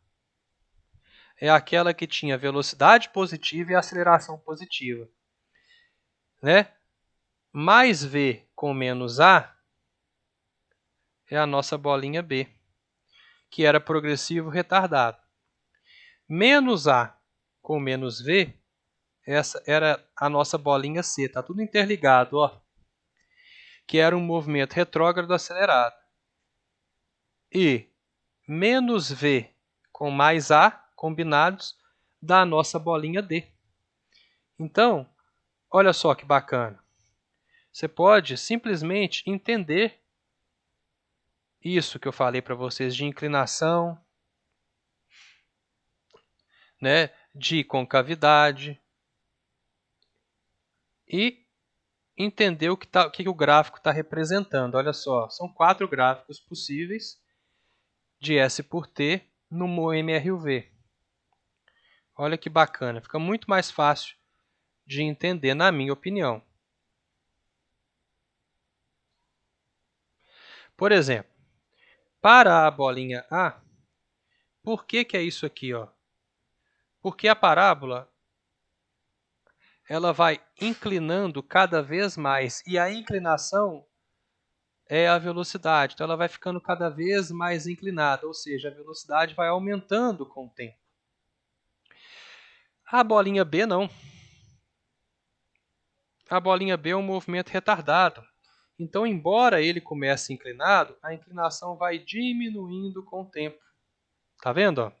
É aquela que tinha velocidade positiva e aceleração positiva. Né? Mais V com menos A é a nossa bolinha B, que era progressivo retardado. Menos A com menos V, essa era a nossa bolinha C. Está tudo interligado, que era um movimento retrógrado acelerado. E menos V com mais A, combinados, dá a nossa bolinha D. Então, olha só que bacana. Você pode simplesmente entender isso que eu falei para vocês de inclinação, né, de concavidade, e entender o que o gráfico está representando. Olha só, são 4 gráficos possíveis de S por T no MRUV. Olha que bacana, fica muito mais fácil de entender, na minha opinião. Por exemplo, para a bolinha A, por que é isso aqui? Porque a parábola ela vai inclinando cada vez mais, e a inclinação é a velocidade. Então ela vai ficando cada vez mais inclinada, ou seja, a velocidade vai aumentando com o tempo. A bolinha B não. A bolinha B é um movimento retardado. Então, embora ele comece inclinado, a inclinação vai diminuindo com o tempo. Tá vendo? Ó?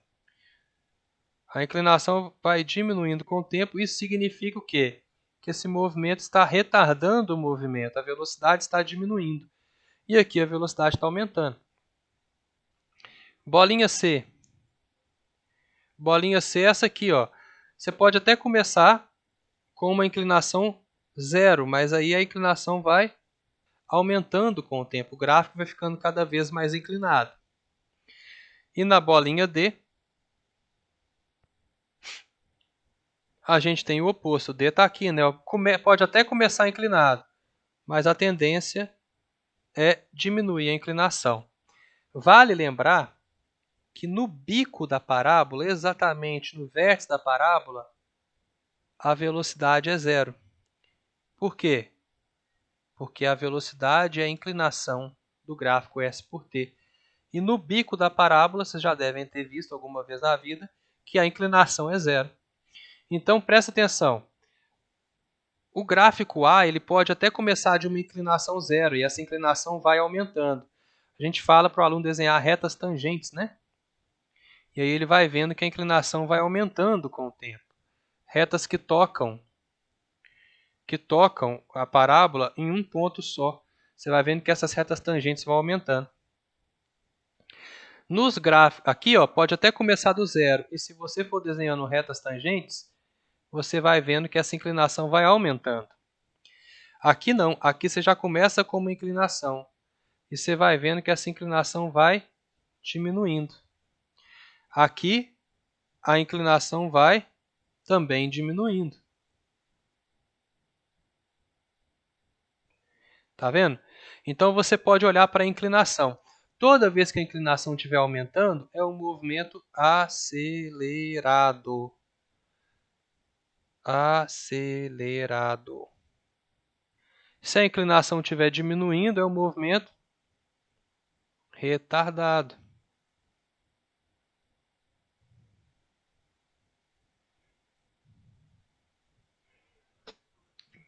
A inclinação vai diminuindo com o tempo. Isso significa o quê? Que esse movimento está retardando o movimento. A velocidade está diminuindo. E aqui a velocidade está aumentando. Bolinha C. Bolinha C é essa aqui, ó. Você pode até começar com uma inclinação zero, mas aí a inclinação vai aumentando com o tempo. O gráfico vai ficando cada vez mais inclinado. E na bolinha D, a gente tem o oposto. O D está aqui, né? Pode até começar inclinado, mas a tendência é diminuir a inclinação. Vale lembrar que no bico da parábola, exatamente no vértice da parábola, a velocidade é zero. Por quê? Porque a velocidade é a inclinação do gráfico S por T. E no bico da parábola, vocês já devem ter visto alguma vez na vida, que a inclinação é zero. Então, presta atenção. O gráfico A ele pode até começar de uma inclinação zero, e essa inclinação vai aumentando. A gente fala para o aluno desenhar retas tangentes, né? E aí ele vai vendo que a inclinação vai aumentando com o tempo. Retas que tocam a parábola em um ponto só. Você vai vendo que essas retas tangentes vão aumentando. Nos gráficos, aqui ó, pode até começar do zero. E se você for desenhando retas tangentes, você vai vendo que essa inclinação vai aumentando. Aqui não, aqui você já começa com uma inclinação. E você vai vendo que essa inclinação vai diminuindo. Aqui, a inclinação vai também diminuindo. Tá vendo? Então você pode olhar para a inclinação. Toda vez que a inclinação estiver aumentando, é um movimento acelerado. Acelerado. Se a inclinação estiver diminuindo, é um movimento retardado.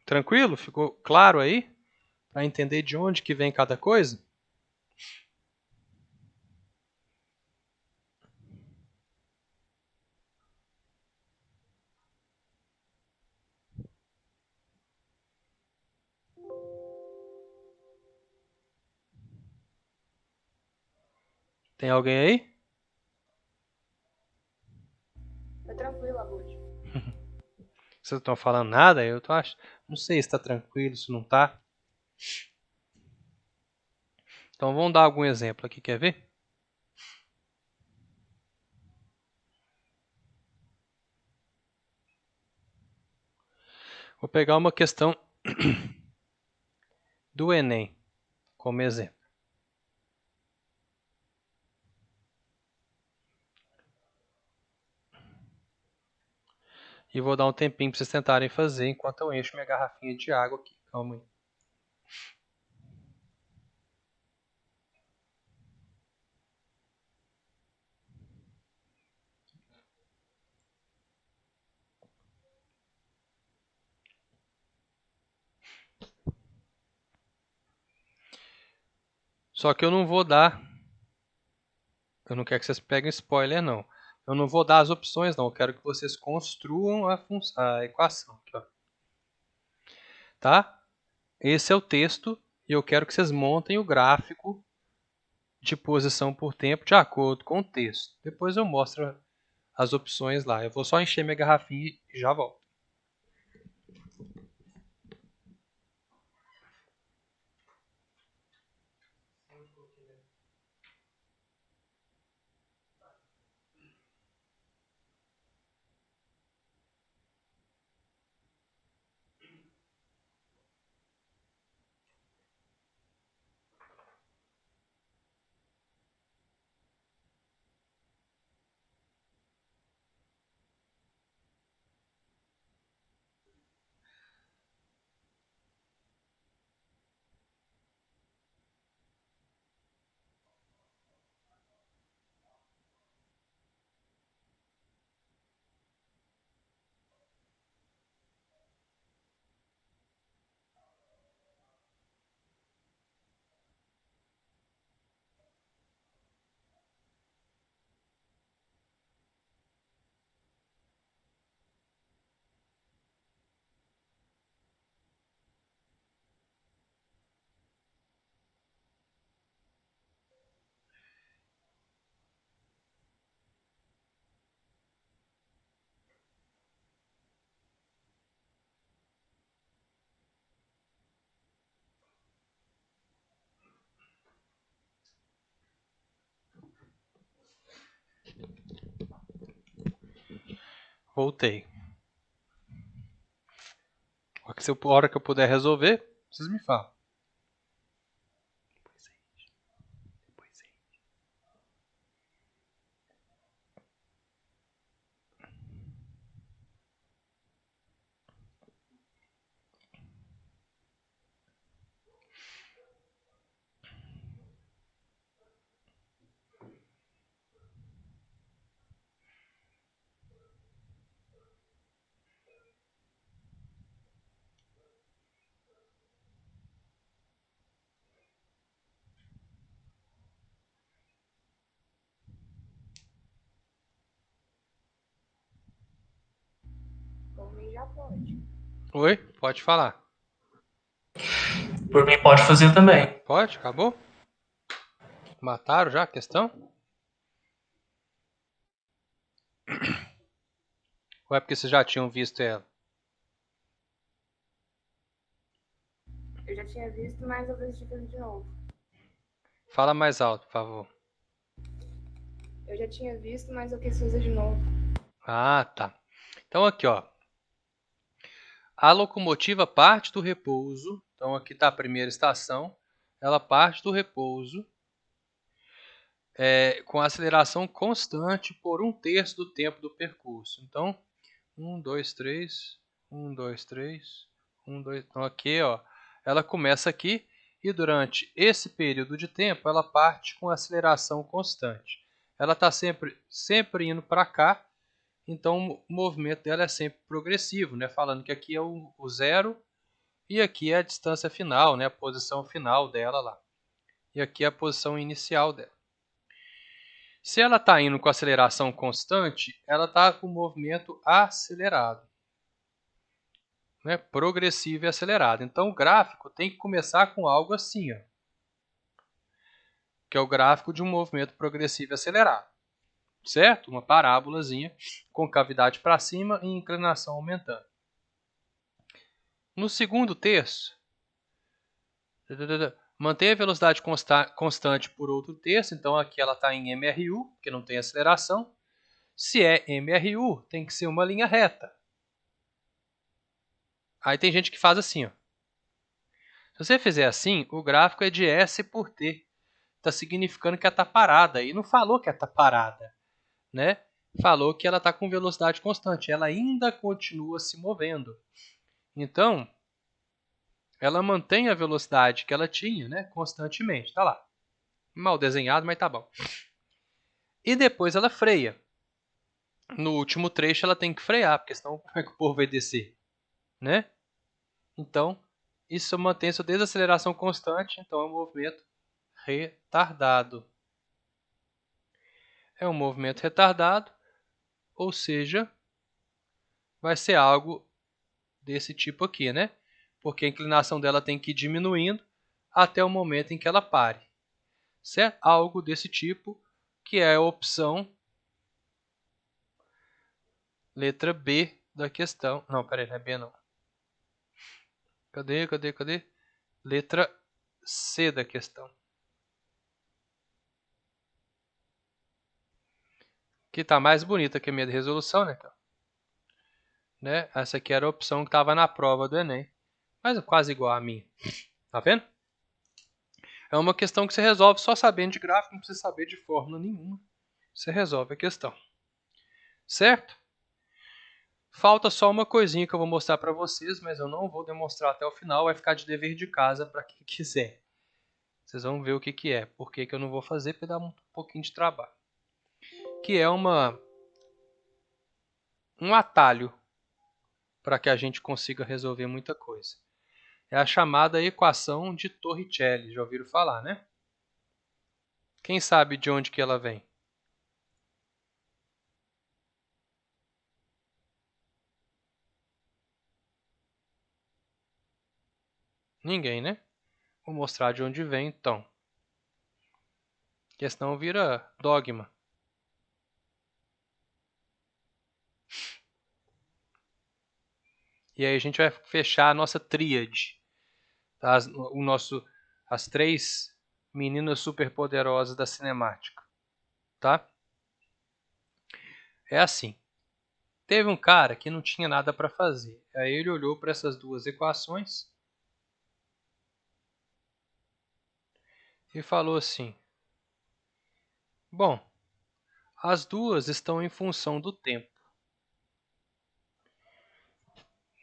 Tranquilo? Ficou claro aí? Para entender de onde que vem cada coisa? Tem alguém aí? Foi tranquilo, Abud. Vocês não estão falando nada? Eu tô achando. Não sei se está tranquilo, se não está. Então vamos dar algum exemplo aqui, quer ver? Vou pegar uma questão do Enem como exemplo. E vou dar um tempinho para vocês tentarem fazer enquanto eu encho minha garrafinha de água aqui. Calma aí. Só que eu não vou dar. Eu não quero que vocês peguem spoiler, não. Eu não vou dar as opções, não. Eu quero que vocês construam a equação. Aqui, ó. Tá? Esse é o texto e eu quero que vocês montem o gráfico de posição por tempo de acordo com o texto. Depois eu mostro as opções lá. Eu vou só encher minha garrafinha e já volto. Voltei. A hora que eu puder resolver, vocês me falam. Por mim já pode. Oi? Pode falar. Por mim, pode fazer também. Pode? Acabou? Mataram já a questão? Ou é porque vocês já tinham visto ela? Eu já tinha visto, mas eu decidi fazer de novo. Fala mais alto, por favor. Eu já tinha visto, mas eu quis fazer de novo. Ah, tá. Então aqui, ó. A locomotiva parte do repouso. Então aqui está a primeira estação. Ela parte do repouso com aceleração constante por 1/3 do tempo do percurso. Então, 1, 2, 3, 1, 2, 3, 1, 2... Então aqui, ó, ela começa aqui e durante esse período de tempo ela parte com aceleração constante. Ela está sempre indo para cá, então o movimento dela é sempre progressivo, né? Falando que aqui é o zero e aqui é a distância final, né? A posição final dela lá. E aqui é a posição inicial dela. Se ela está indo com aceleração constante, ela está com o movimento acelerado, né? Progressivo e acelerado. Então o gráfico tem que começar com algo assim, ó, que é o gráfico de um movimento progressivo e acelerado, certo? Uma parábolazinha com cavidade para cima e inclinação aumentando. No segundo terço, mantém a velocidade constante por outro terço, então aqui ela está em MRU, porque não tem aceleração. Se é MRU, tem que ser uma linha reta. Aí tem gente que faz assim, ó. Se você fizer assim, o gráfico é de S por T. Está significando que ela está parada. E não falou que ela está parada, né? Falou que ela está com velocidade constante. Ela ainda continua se movendo. Então, ela mantém a velocidade que ela tinha, né, constantemente. Tá lá. Mal desenhado, mas tá bom. E depois ela freia. No último trecho ela tem que frear, porque senão como é que o povo vai descer, né? Então, isso mantém sua desaceleração constante, então é um movimento retardado. É um movimento retardado, ou seja, vai ser algo desse tipo aqui, né? Porque a inclinação dela tem que ir diminuindo até o momento em que ela pare. Certo? Algo desse tipo, que é a opção letra B da questão. Não, peraí, não é B não. Cadê? Letra C da questão. Que está mais bonita que a minha de resolução, né? Essa aqui era a opção que estava na prova do Enem. Mas é quase igual a minha. Tá vendo? É uma questão que você resolve só sabendo de gráfico, não precisa saber de fórmula nenhuma. Você resolve a questão. Certo? Falta só uma coisinha que eu vou mostrar para vocês, mas eu não vou demonstrar até o final, vai ficar de dever de casa para quem quiser. Vocês vão ver o que é. Por que eu não vou fazer? Porque dá um pouquinho de trabalho. Que é um atalho para que a gente consiga resolver muita coisa. É a chamada equação de Torricelli. Já ouviram falar, né? Quem sabe de onde que ela vem? Ninguém, né? Vou mostrar de onde vem, então. Porque senão vira dogma. E aí a gente vai fechar a nossa tríade. Tá? As 3 meninas superpoderosas da cinemática. Tá? É assim. Teve um cara que não tinha nada para fazer. Aí ele olhou para essas duas equações e falou assim: bom, as duas estão em função do tempo.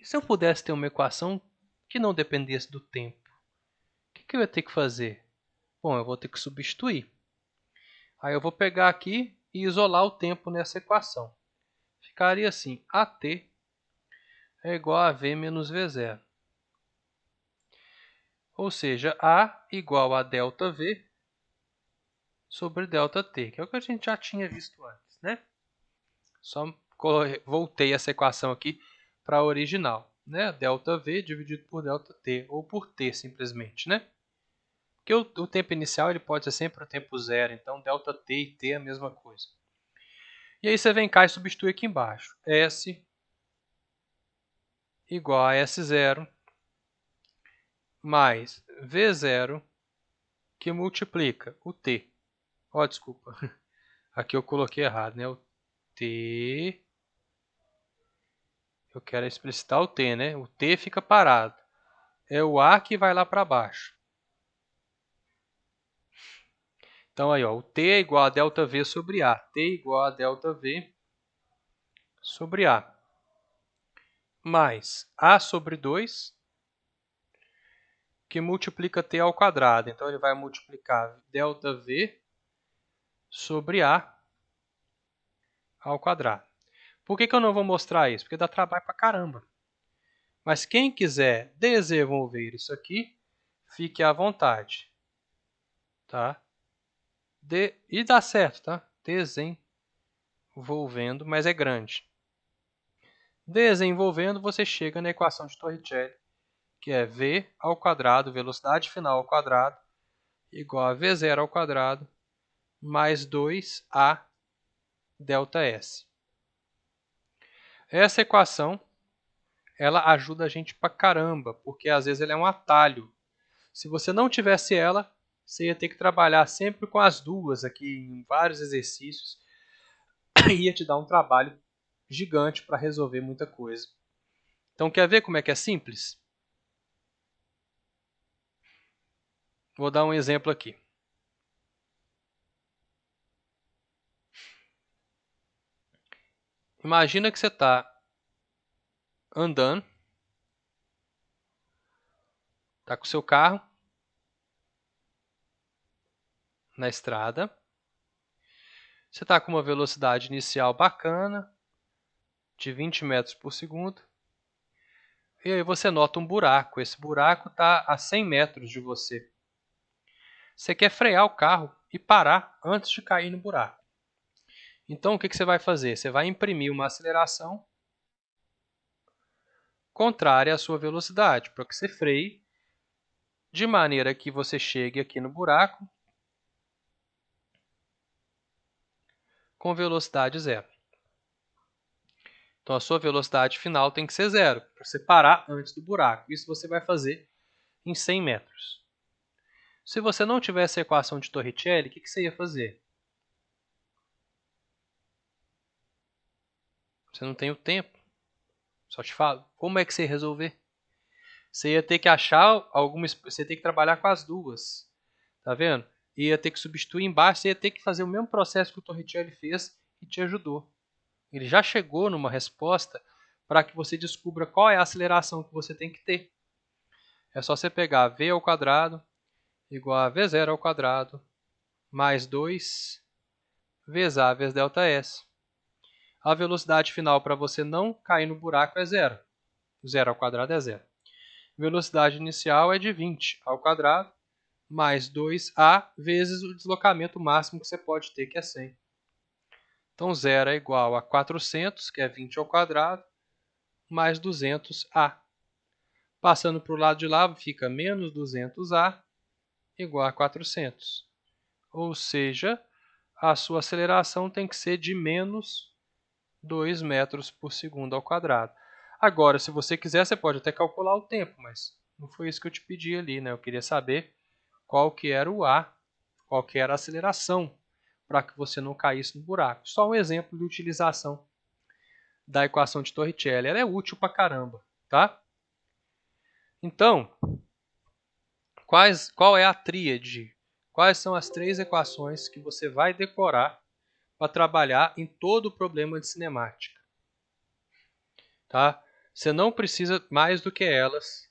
E se eu pudesse ter uma equação que não dependesse do tempo, o que eu ia ter que fazer? Bom, eu vou ter que substituir. Aí eu vou pegar aqui e isolar o tempo nessa equação. Ficaria assim: AT é igual a V menos V0. Ou seja, A igual a ΔV sobre ΔT, que é o que a gente já tinha visto antes, né? Só voltei essa equação aqui para a original, né? ΔV dividido por ΔT, ou por T simplesmente, né? Porque o tempo inicial ele pode ser sempre o tempo zero, então ΔT e T é a mesma coisa. E aí você vem cá e substitui aqui embaixo. S igual a S0 mais V0 que multiplica o T. Ó, desculpa. Aqui eu coloquei errado, né? O T. Eu quero explicitar o T, né? O T fica parado. É o A que vai lá para baixo. Então aí, ó, o T é igual a ΔV sobre A. T igual a ΔV sobre A. Mais A sobre 2, que multiplica T ao quadrado. Então ele vai multiplicar ΔV sobre A ao quadrado. Por que eu não vou mostrar isso? Porque dá trabalho pra caramba. Mas quem quiser desenvolver isso aqui, fique à vontade. Tá? E dá certo, tá? Desenvolvendo, mas é grande. Desenvolvendo, você chega na equação de Torricelli, que é v ao quadrado, velocidade final ao quadrado, igual a v0 ao quadrado, mais 2a ΔS. Essa equação, ela ajuda a gente pra caramba, porque às vezes ela é um atalho. Se você não tivesse ela, você ia ter que trabalhar sempre com as duas aqui em vários exercícios. Ia te dar um trabalho gigante para resolver muita coisa. Então, quer ver como é que é simples? Vou dar um exemplo aqui. Imagina que você está andando, está com o seu carro na estrada, você está com uma velocidade inicial bacana, de 20 metros por segundo, e aí você nota um buraco. Esse buraco está a 100 metros de você. Você quer frear o carro e parar antes de cair no buraco. Então, o que você vai fazer? Você vai imprimir uma aceleração contrária à sua velocidade, para que você freie de maneira que você chegue aqui no buraco com velocidade zero. Então, a sua velocidade final tem que ser zero, para você parar antes do buraco. Isso você vai fazer em 100 metros. Se você não tivesse a equação de Torricelli, o que você ia fazer? Você não tem o tempo. Só te falo, como é que você ia resolver? Você ia ter que achar alguma... Você ia ter que trabalhar com as duas. Tá vendo? Ia ter que substituir embaixo, você ia ter que fazer o mesmo processo que o Torricelli fez e te ajudou. Ele já chegou numa resposta para que você descubra qual é a aceleração que você tem que ter. É só você pegar v ao quadrado igual a v0 ao quadrado mais 2 vezes a vezes ΔS. A velocidade final para você não cair no buraco é zero. 0 ao quadrado é zero. Velocidade inicial é de 20 ao quadrado mais 2a vezes o deslocamento máximo que você pode ter, que é 100. Então, 0 é igual a 400, que é 20 ao quadrado, mais 200a. Passando para o lado de lá, fica menos 200a igual a 400. Ou seja, a sua aceleração tem que ser de menos 2 metros por segundo ao quadrado. Agora, se você quiser, você pode até calcular o tempo, mas não foi isso que eu te pedi ali, né? Eu queria saber qual que era o A, qual que era a aceleração, para que você não caísse no buraco. Só um exemplo de utilização da equação de Torricelli. Ela é útil pra caramba, tá? Então, qual é a tríade? Quais são as 3 equações que você vai decorar para trabalhar em todo o problema de cinemática? Tá? Você não precisa mais do que elas,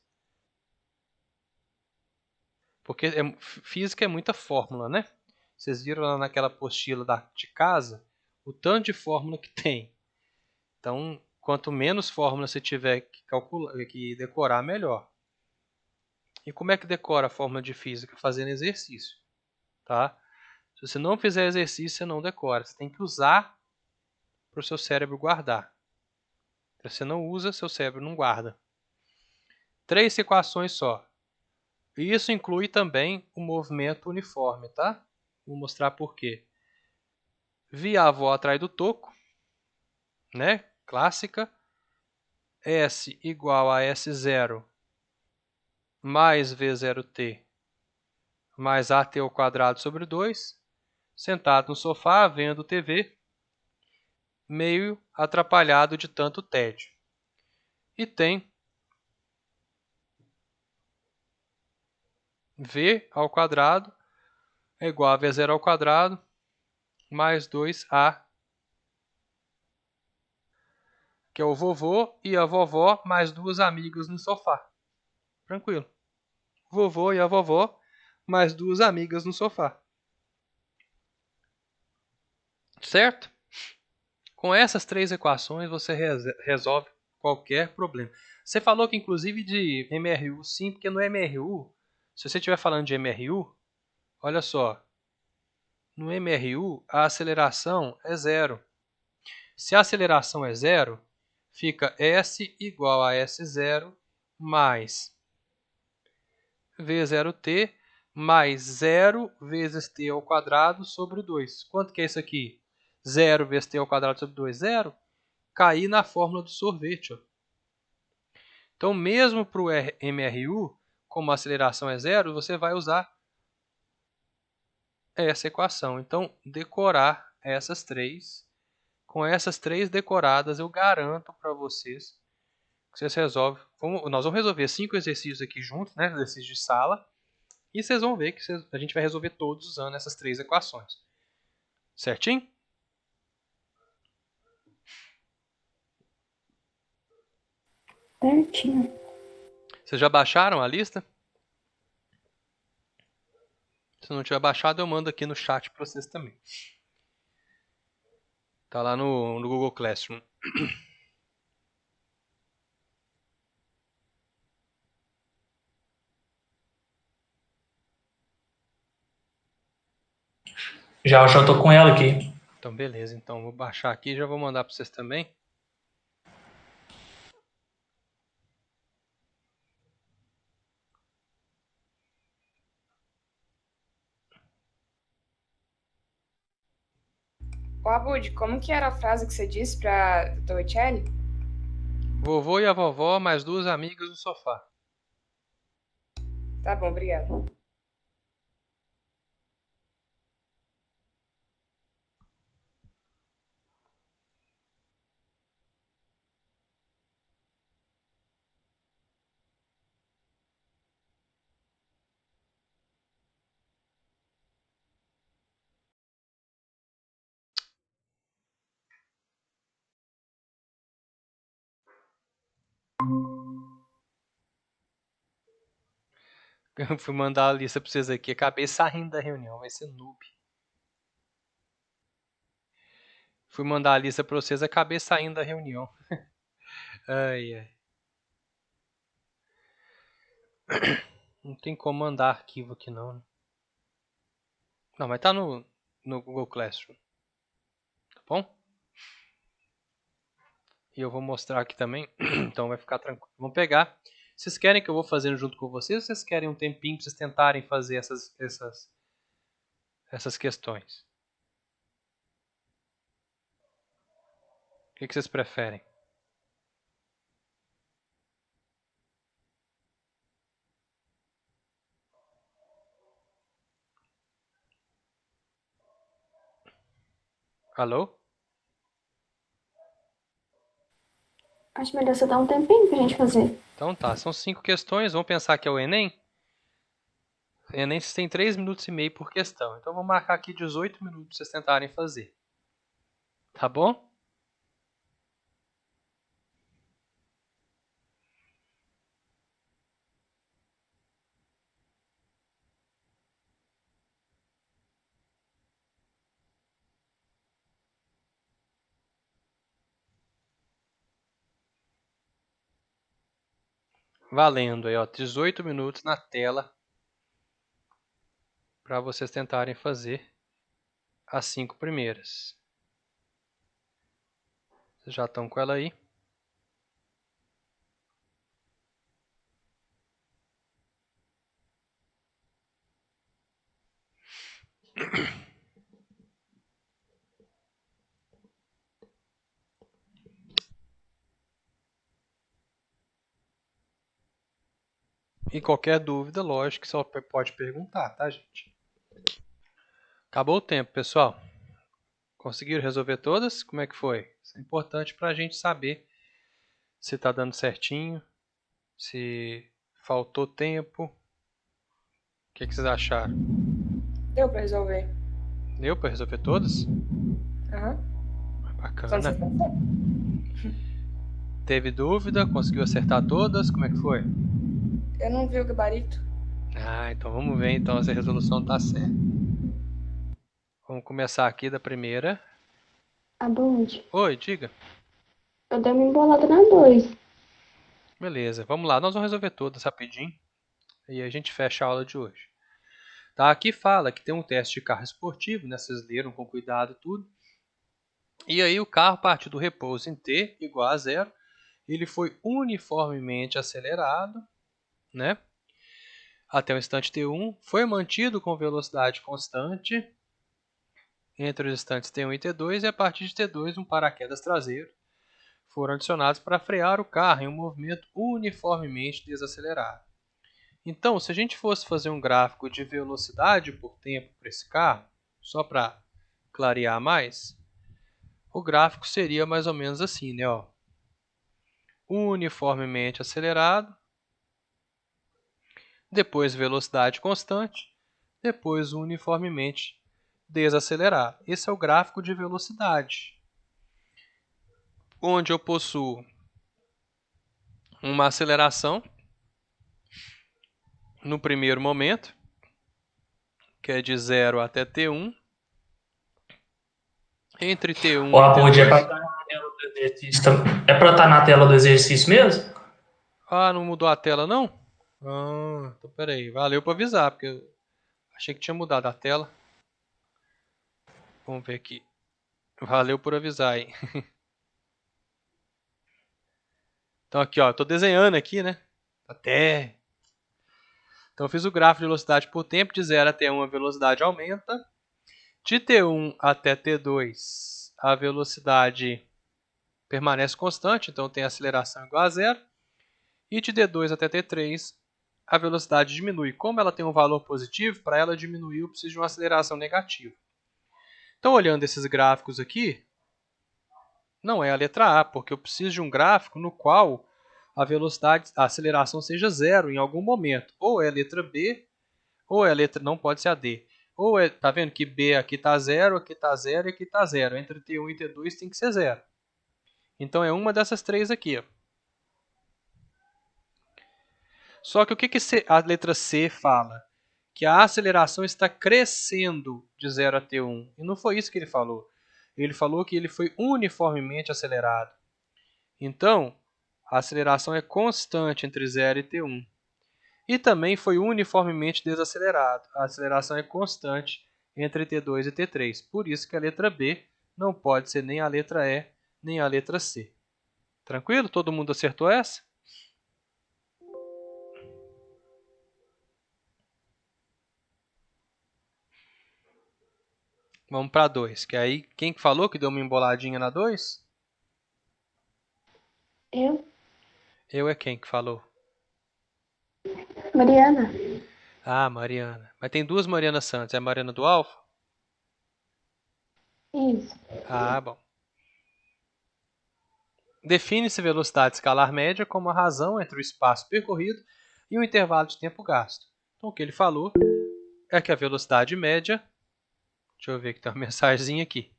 porque física é muita fórmula, né? Vocês viram lá naquela apostila de casa o tanto de fórmula que tem. Então, quanto menos fórmula você tiver que decorar, melhor. E como é que decora a fórmula de física? Fazendo exercício, tá? Se você não fizer exercício, você não decora. Você tem que usar para o seu cérebro guardar. Se você não usa, seu cérebro não guarda. 3 equações só. E isso inclui também o movimento uniforme, tá? Vou mostrar por quê. Via avó atrás do toco, né? Clássica. S igual a S0 mais V0t mais AT ao quadrado sobre 2. Sentado no sofá, vendo TV, meio atrapalhado de tanto tédio. E tem V ao quadrado é igual a V0 ao quadrado mais 2A, que é o vovô e a vovó mais 2 amigas no sofá. Tranquilo. Vovô e a vovó mais 2 amigas no sofá. Certo? Com essas 3 equações você resolve qualquer problema. Você falou que inclusive de MRU, sim, porque no MRU, se você estiver falando de MRU, olha só, no MRU a aceleração é zero. Se a aceleração é zero, fica S igual a S0 mais V0t mais 0 vezes t ao quadrado sobre 2. Quanto que é isso aqui? 0 vezes t ao quadrado sobre 2, 0. Cair na fórmula do sorvete. Ó. Então, mesmo para o MRU, como a aceleração é zero, você vai usar essa equação. Então, decorar essas 3. Com essas 3 decoradas, eu garanto para vocês que vocês resolvem. Nós vamos resolver 5 exercícios aqui juntos, né? Exercícios de sala. E vocês vão ver que a gente vai resolver todos usando essas 3 equações. Certinho? Certinho. Vocês já baixaram a lista? Se não tiver baixado, eu mando aqui no chat para vocês também. Tá lá no Google Classroom. Já tô com ela aqui. Então, beleza. Então, vou baixar aqui e já vou mandar para vocês também. Ô, Abud, como que era a frase que você disse pra Torricelli? Vovô e a vovó, mais 2 amigas no sofá. Tá bom, obrigada. Eu fui mandar a lista para vocês aqui. Acabei saindo da reunião. Vai ser noob. Fui mandar a lista para vocês. Acabei saindo da reunião. Ai, ai. Não tem como mandar arquivo aqui não. Não, mas tá no Google Classroom. Tá bom? E eu vou mostrar aqui também. Então vai ficar tranquilo. Vamos pegar. Vocês querem que eu vou fazendo junto com vocês ou vocês querem um tempinho para vocês tentarem fazer essas questões? O que vocês preferem? Alô? Acho melhor você dar um tempinho pra gente fazer. Então tá, são 5 questões. Vamos pensar que é o Enem? O Enem vocês têm 3 minutos e meio por questão. Então vou marcar aqui 18 minutos para vocês tentarem fazer. Tá bom? Valendo aí, ó, 18 minutos na tela para vocês tentarem fazer as 5 primeiras. Vocês já estão com ela aí? E qualquer dúvida, lógico que só pode perguntar, tá, gente? Acabou o tempo, pessoal. Conseguiram resolver todas? Como é que foi? Isso é importante para a gente saber se está dando certinho, se faltou tempo. O que vocês acharam? Deu pra resolver. Deu para resolver todas? Aham. Só Bacana. não sei como. Teve dúvida? Conseguiu acertar todas? Como é que foi? Eu não vi o gabarito. Ah, então vamos ver então se a resolução está certa. Vamos começar aqui da primeira. Abonde. Oi, diga. Eu dei uma embolada na 2. Beleza, vamos lá. Nós vamos resolver todas rapidinho. E a gente fecha a aula de hoje. Tá? Aqui fala que tem um teste de carro esportivo, né? Vocês leram com cuidado tudo. E aí o carro partiu do repouso em t igual a 0. Ele foi uniformemente acelerado, né? Até o instante t1. Foi mantido com velocidade constante entre os instantes t1 e t2. E a partir de t2 um paraquedas traseiro foram adicionados para frear o carro em um movimento uniformemente desacelerado. Então, se a gente fosse fazer um gráfico de velocidade por tempo para esse carro, só para clarear mais, o gráfico seria mais ou menos assim, né? Ó, uniformemente acelerado, depois velocidade constante, depois uniformemente desacelerado. Esse é o gráfico de velocidade, onde eu possuo uma aceleração no primeiro momento, que é de 0 até t1, entre t1 Ó, e Apodi, é pra t2. estar na tela do exercício. É pra estar na tela do exercício mesmo? Ah, não mudou a tela não? Ah, então peraí, valeu para avisar, porque eu achei que tinha mudado a tela. Vamos ver aqui. Valeu por avisar aí. Então aqui, ó, tô desenhando aqui, né? Até. Então eu fiz o gráfico de velocidade por tempo, de 0 até 1 a velocidade aumenta. De T1 até T2 a velocidade permanece constante, então tem aceleração igual a 0. E de D2 até T3 a velocidade diminui. Como ela tem um valor positivo, para ela diminuir eu preciso de uma aceleração negativa. Então olhando esses gráficos aqui, não é a letra A, porque eu preciso de um gráfico no qual a velocidade, a aceleração seja zero em algum momento. Ou é a letra B, ou é a letra, não pode ser a D. Ou é, tá vendo que B aqui está zero, aqui está zero e aqui está zero. Entre T1 e T2 tem que ser zero. Então é uma dessas três aqui. Ó. Só que o que a letra C fala? Que a aceleração está crescendo de 0 a T1. E não foi isso que ele falou. Ele falou que ele foi uniformemente acelerado. Então, a aceleração é constante entre 0 e T1. E também foi uniformemente desacelerado. A aceleração é constante entre T2 e T3. Por isso que a letra B não pode ser nem a letra E, nem a letra C. Tranquilo? Todo mundo acertou essa? Vamos para 2. Que aí, quem que falou que deu uma emboladinha na 2? Eu, Eu é quem que falou? Mariana. Ah, Mariana. Mas tem duas Marianas Santos. É a Mariana do Alfa? Isso. Ah, bom. Define-se velocidade escalar média como a razão entre o espaço percorrido e o intervalo de tempo gasto. Então, o que ele falou é que a velocidade média... Deixa eu ver que tem uma mensagenzinha aqui.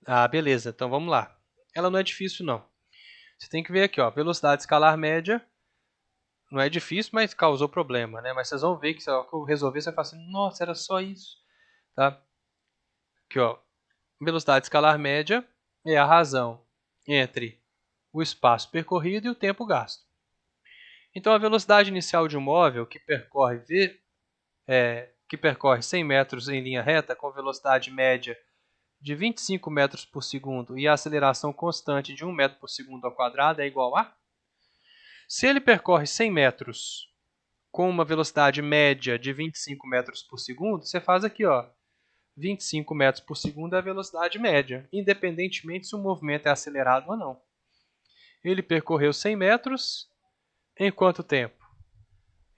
Ah, beleza. Então, vamos lá. Ela não é difícil, não. Você tem que ver aqui, ó, velocidade escalar média. Não é difícil, mas causou problema, né? Mas vocês vão ver que se eu resolver, você vai falar assim, nossa, era só isso. Tá? Aqui, ó, velocidade escalar média é a razão entre o espaço percorrido e o tempo gasto. Então, a velocidade inicial de um móvel que percorre 100 metros em linha reta com velocidade média de 25 metros por segundo e a aceleração constante de 1 metro por segundo ao quadrado é igual a... Se ele percorre 100 metros com uma velocidade média de 25 metros por segundo, você faz aqui, ó, 25 metros por segundo é a velocidade média, independentemente se o movimento é acelerado ou não. Ele percorreu 100 metros em quanto tempo?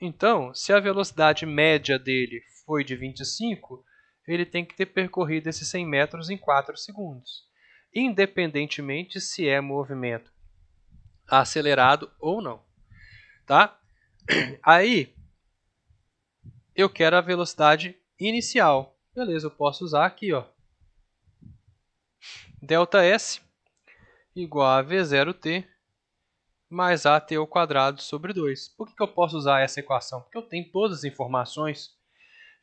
Então, se a velocidade média dele foi de 25, ele tem que ter percorrido esses 100 metros em 4 segundos, independentemente se é movimento acelerado ou não. Tá? Aí, eu quero a velocidade inicial. Beleza, eu posso usar aqui, ó. ΔS igual a V0t mais AT ao quadrado sobre 2. Por que eu posso usar essa equação? Porque eu tenho todas as informações.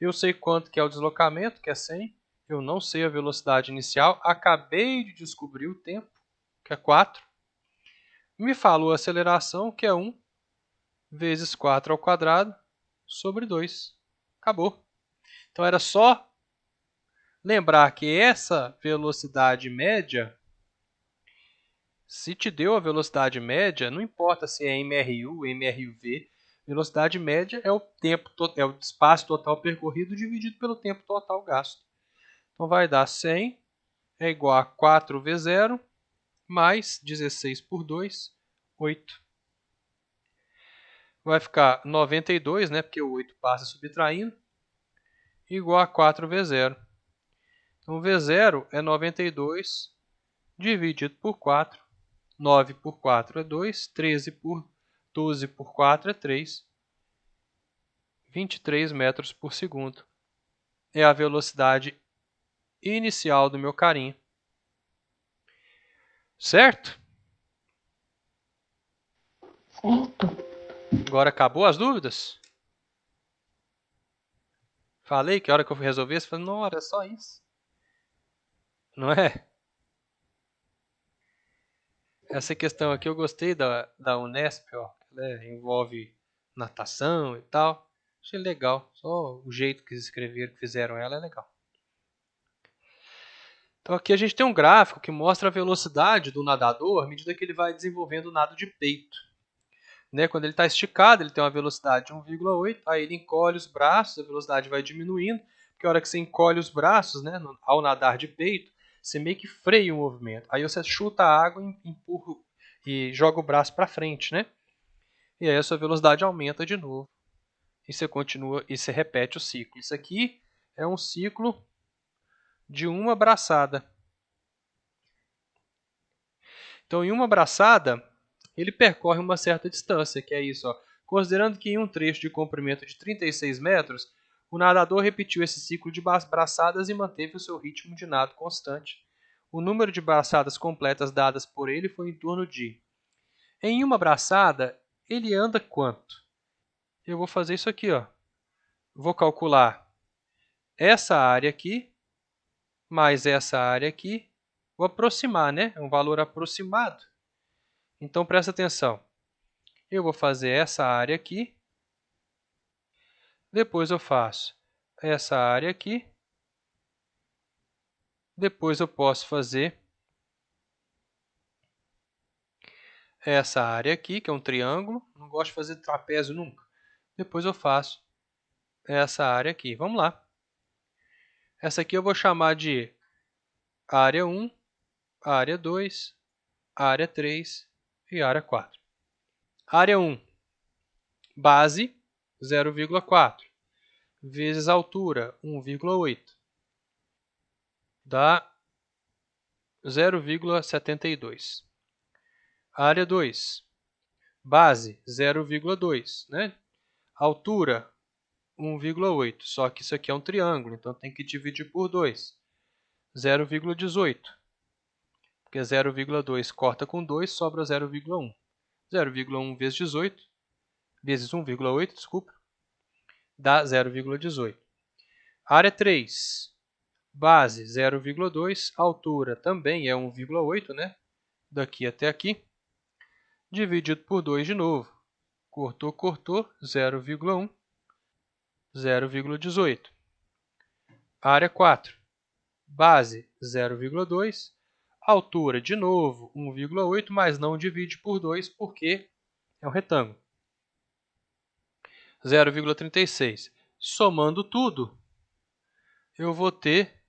Eu sei quanto que é o deslocamento, que é 100. Eu não sei a velocidade inicial. Acabei de descobrir o tempo, que é 4. Me falou a aceleração, que é 1 vezes 4 ao quadrado sobre 2. Acabou. Então, era só lembrar que essa velocidade média, se te deu a velocidade média, não importa se é MRU, MRV, velocidade média é o espaço total percorrido dividido pelo tempo total gasto. Então, vai dar 100 é igual a 4V0 mais 16 por 2, 8. Vai ficar 92, né, porque o 8 passa subtraindo, igual a 4V0. Então, V0 é 92 dividido por 4. 9 por 4 é 2. 13 por 12 por 4 é 3. 23 metros por segundo. É a velocidade inicial do meu carinha. Certo? Certo. Agora acabou as dúvidas? Falei que a hora que eu fui resolver, você falou, não, era só isso. Não é? Essa questão aqui eu gostei da Unesp, ó. Ela envolve natação e tal. Achei legal. Só o jeito que eles escreveram, que fizeram ela é legal. Então aqui a gente tem um gráfico que mostra a velocidade do nadador à medida que ele vai desenvolvendo o nado de peito. Né? Quando ele está esticado, ele tem uma velocidade de 1,8. Aí ele encolhe os braços, a velocidade vai diminuindo. Porque a hora que você encolhe os braços, né, ao nadar de peito, você meio que freia o movimento. Aí você chuta a água, empurra e joga o braço para frente, né? E aí a sua velocidade aumenta de novo. E você continua e você repete o ciclo. Isso aqui é um ciclo de uma braçada. Então, em uma braçada, ele percorre uma certa distância, que é isso, ó. Considerando que em um trecho de comprimento de 36 metros, o nadador repetiu esse ciclo de braçadas e manteve o seu ritmo de nado constante. O número de braçadas completas dadas por ele foi em torno de... Em uma braçada, ele anda quanto? Eu vou fazer isso aqui, ó. Vou calcular essa área aqui, mais essa área aqui. Vou aproximar, né? É um valor aproximado. Então, presta atenção. Eu vou fazer essa área aqui. Depois eu faço essa área aqui. Depois eu posso fazer essa área aqui, que é um triângulo. Não gosto de fazer trapézio nunca. Depois eu faço essa área aqui. Vamos lá. Essa aqui eu vou chamar de área 1, área 2, área 3 e área 4. Área 1, base 0,4 vezes altura 1,8 dá 0,72. Área 2. Base, 0,2, né? Altura, 1,8. Só que isso aqui é um triângulo, então tem que dividir por 2. 0,18. Porque 0,2 corta com 2, sobra 0,1. 0,1 vezes 18, vezes 1,8, desculpa, dá 0,18. Área 3. Base, 0,2. Altura também é 1,8, né? Daqui até aqui. Dividido por 2 de novo. Cortou, cortou, 0,1, 0,18. Área 4. Base, 0,2. Altura, de novo, 1,8, mas não divide por 2 porque é um retângulo. 0,36. Somando tudo, eu vou ter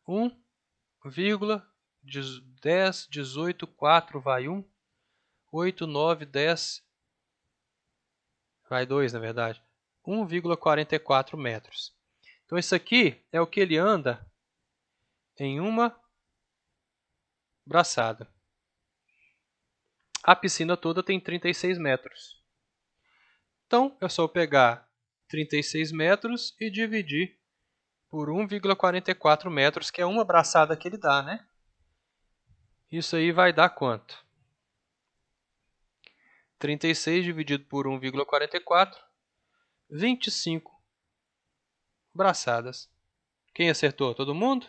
1,10, 18, 4, vai 1, 8, 9, 10, vai 2, na verdade, 1,44 metros. Então, isso aqui é o que ele anda em uma braçada. A piscina toda tem 36 metros. Então, é só eu pegar 36 metros e dividir por 1,44 metros, que é uma braçada que ele dá, né? Isso aí vai dar quanto? 36 dividido por 1,44, 25 braçadas. Quem acertou? Todo mundo?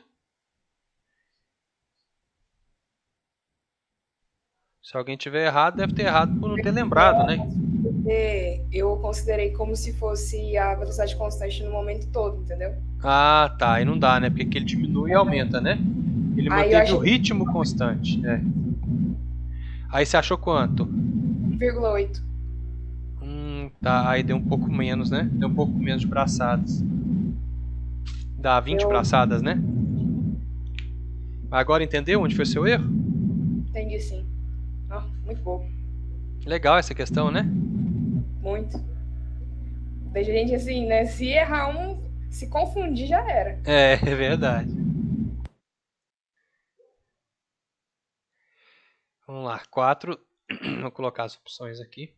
Se alguém tiver errado, deve ter errado por não ter lembrado, né? Porque eu considerei como se fosse a velocidade constante no momento todo, entendeu? Ah, tá. Aí não dá, né? Porque ele diminui e aumenta, né? Ele Aí eu manteve o achei ritmo constante. É. Aí você achou quanto? 1,8. Tá. Aí deu um pouco menos, né? Deu um pouco menos de braçadas. Dá 20 braçadas, né? Agora entendeu onde foi seu erro? Entendi, sim. Ah, muito bom. Legal essa questão, né? Muito. Deixa a gente assim, né? Se errar um, se confundir, já era. É verdade. Vamos lá, 4. Vou colocar as opções aqui.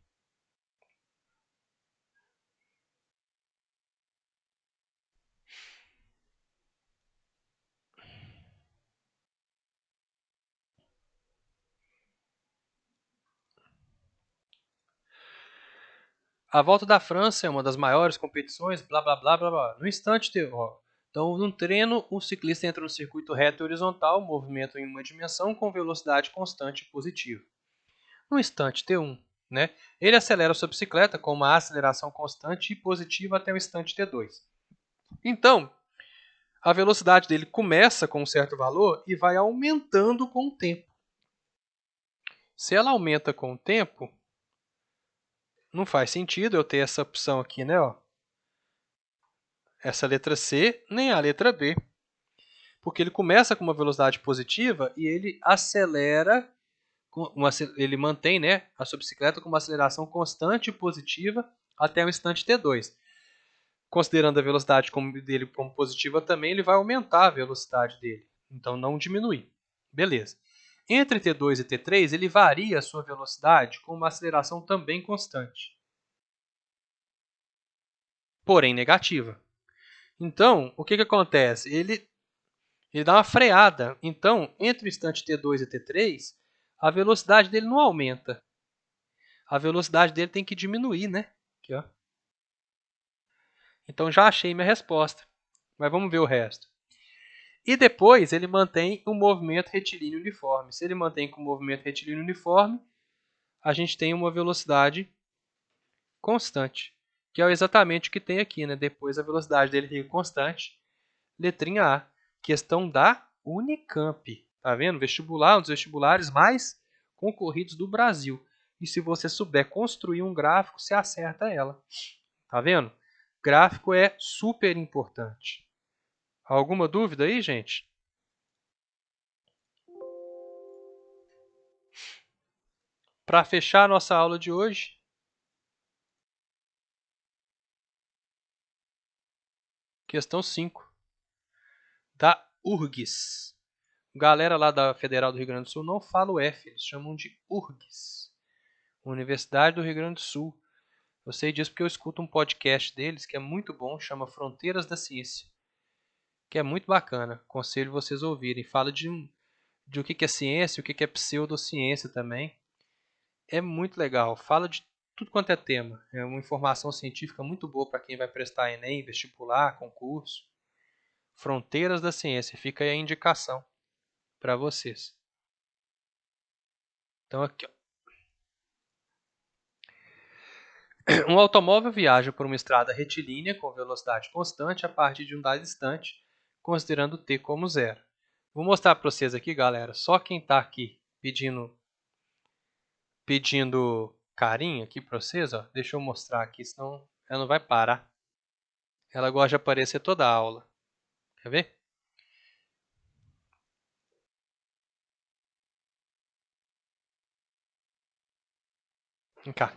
A Volta da França é uma das maiores competições, blá blá blá blá blá. No instante, então, num treino, o ciclista entra no circuito reto e horizontal, movimento em uma dimensão com velocidade constante e positiva. No instante T1, né, ele acelera sua bicicleta com uma aceleração constante e positiva até o instante T2. Então, a velocidade dele começa com um certo valor e vai aumentando com o tempo. Se ela aumenta com o tempo, não faz sentido eu ter essa opção aqui, né? Ó. Essa letra C, nem a letra B. Porque ele começa com uma velocidade positiva e ele acelera, ele mantém, né, a sua bicicleta com uma aceleração constante e positiva até o instante T2. Considerando a velocidade dele como positiva também, ele vai aumentar a velocidade dele. Então, não diminuir. Beleza. Entre T2 e T3, ele varia a sua velocidade com uma aceleração também constante, porém negativa. Então, o que acontece? Ele dá uma freada. Então, entre o instante T2 e T3, a velocidade dele não aumenta. A velocidade dele tem que diminuir, né? Aqui, ó. Então, já achei minha resposta. Mas vamos ver o resto. E depois, ele mantém um movimento retilíneo uniforme. Se ele mantém com o movimento retilíneo uniforme, a gente tem uma velocidade constante, que é exatamente o que tem aqui, né? Depois a velocidade dele fica constante. Letrinha A, questão da Unicamp. Tá vendo? Vestibular, um dos vestibulares mais concorridos do Brasil. E se você souber construir um gráfico, você acerta ela. Tá vendo? Gráfico é super importante. Alguma dúvida aí, gente? Para fechar a nossa aula de hoje, questão 5, da URGS. Galera lá da Federal do Rio Grande do Sul não fala o F, eles chamam de URGS, Universidade do Rio Grande do Sul. Eu sei disso porque eu escuto um podcast deles que é muito bom, chama Fronteiras da Ciência, que é muito bacana. Aconselho vocês ouvirem. Fala de o que é ciência, o que é pseudociência também. É muito legal. Fala de tudo quanto é tema. É uma informação científica muito boa para quem vai prestar Enem, vestibular, concurso. Fronteiras da Ciência. Fica aí a indicação para vocês. Então aqui, ó. Um automóvel viaja por uma estrada retilínea com velocidade constante a partir de um dado instante, considerando t como zero. Vou mostrar para vocês aqui, galera. Só quem está aqui pedindo carinho aqui para vocês, ó. Deixa eu mostrar aqui, senão ela não vai parar. Ela gosta de aparecer toda a aula. Quer ver? Vem cá.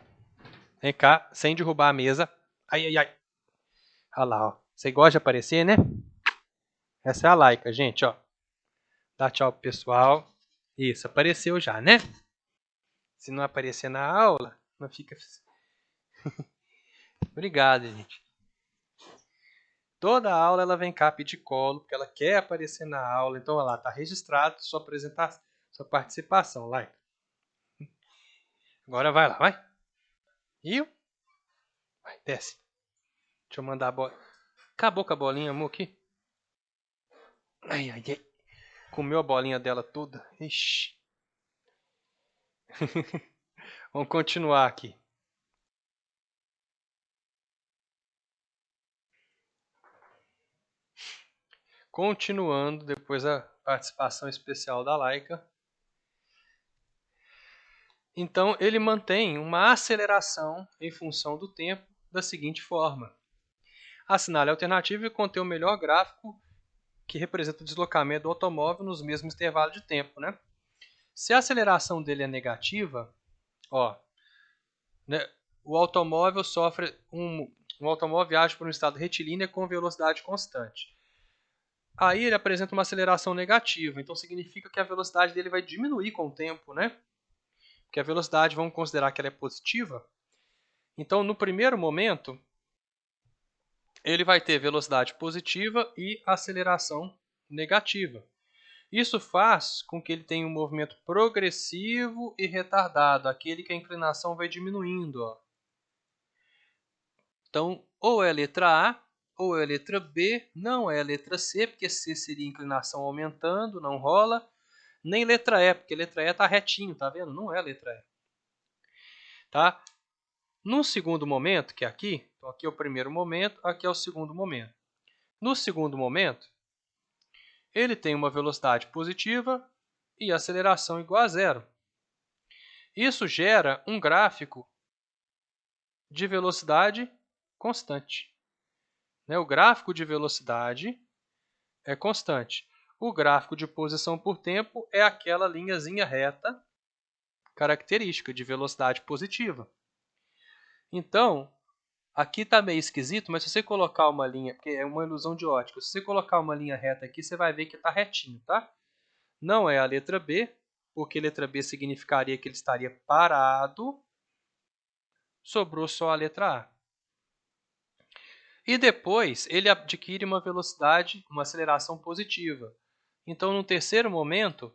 Vem cá, sem derrubar a mesa. Ai, ai, ai. Olha lá, ó. Você gosta de aparecer, né? Essa é a Laika, gente, ó. Dá tchau pro pessoal. Isso, apareceu já, né? Se não aparecer na aula, não fica... Obrigado, gente. Toda aula ela vem cá pedir colo, porque ela quer aparecer na aula. Então, olha lá, tá registrado sua apresentação, sua participação, Laika. Agora vai lá, vai. Viu? Vai, desce. Deixa eu mandar a bola. Acabou com a bolinha, amor, aqui. Ai, ai, ai. Comeu a bolinha dela toda. Ixi. Vamos continuar aqui. Continuando, depois da participação especial da Laika. Então, ele mantém uma aceleração em função do tempo da seguinte forma. Assinale a alternativa e contém o melhor gráfico que representa o deslocamento do automóvel nos mesmos intervalos de tempo, né? Se a aceleração dele é negativa, ó, né, o automóvel viaja por um estado retilíneo com velocidade constante. Aí ele apresenta uma aceleração negativa, então significa que a velocidade dele vai diminuir com o tempo, né? Porque a velocidade, vamos considerar que ela é positiva. Então, no primeiro momento, ele vai ter velocidade positiva e aceleração negativa. Isso faz com que ele tenha um movimento progressivo e retardado, aquele que a inclinação vai diminuindo. Ó. Então, ou é a letra A, ou é a letra B, não é a letra C, porque C seria inclinação aumentando, não rola. Nem letra E, porque a letra E está retinho, tá vendo? Não é a letra E. Tá? No segundo momento, que é aqui, então aqui é o primeiro momento, aqui é o segundo momento. No segundo momento, ele tem uma velocidade positiva e aceleração igual a zero. Isso gera um gráfico de velocidade constante. O gráfico de velocidade é constante. O gráfico de posição por tempo é aquela linhazinha reta característica de velocidade positiva. Então, aqui está meio esquisito, mas se você colocar uma linha, porque é uma ilusão de ótica, se você colocar uma linha reta aqui, você vai ver que está retinho, tá? Não é a letra B, porque letra B significaria que ele estaria parado. Sobrou só a letra A. E depois ele adquire uma velocidade, uma aceleração positiva. Então, no terceiro momento,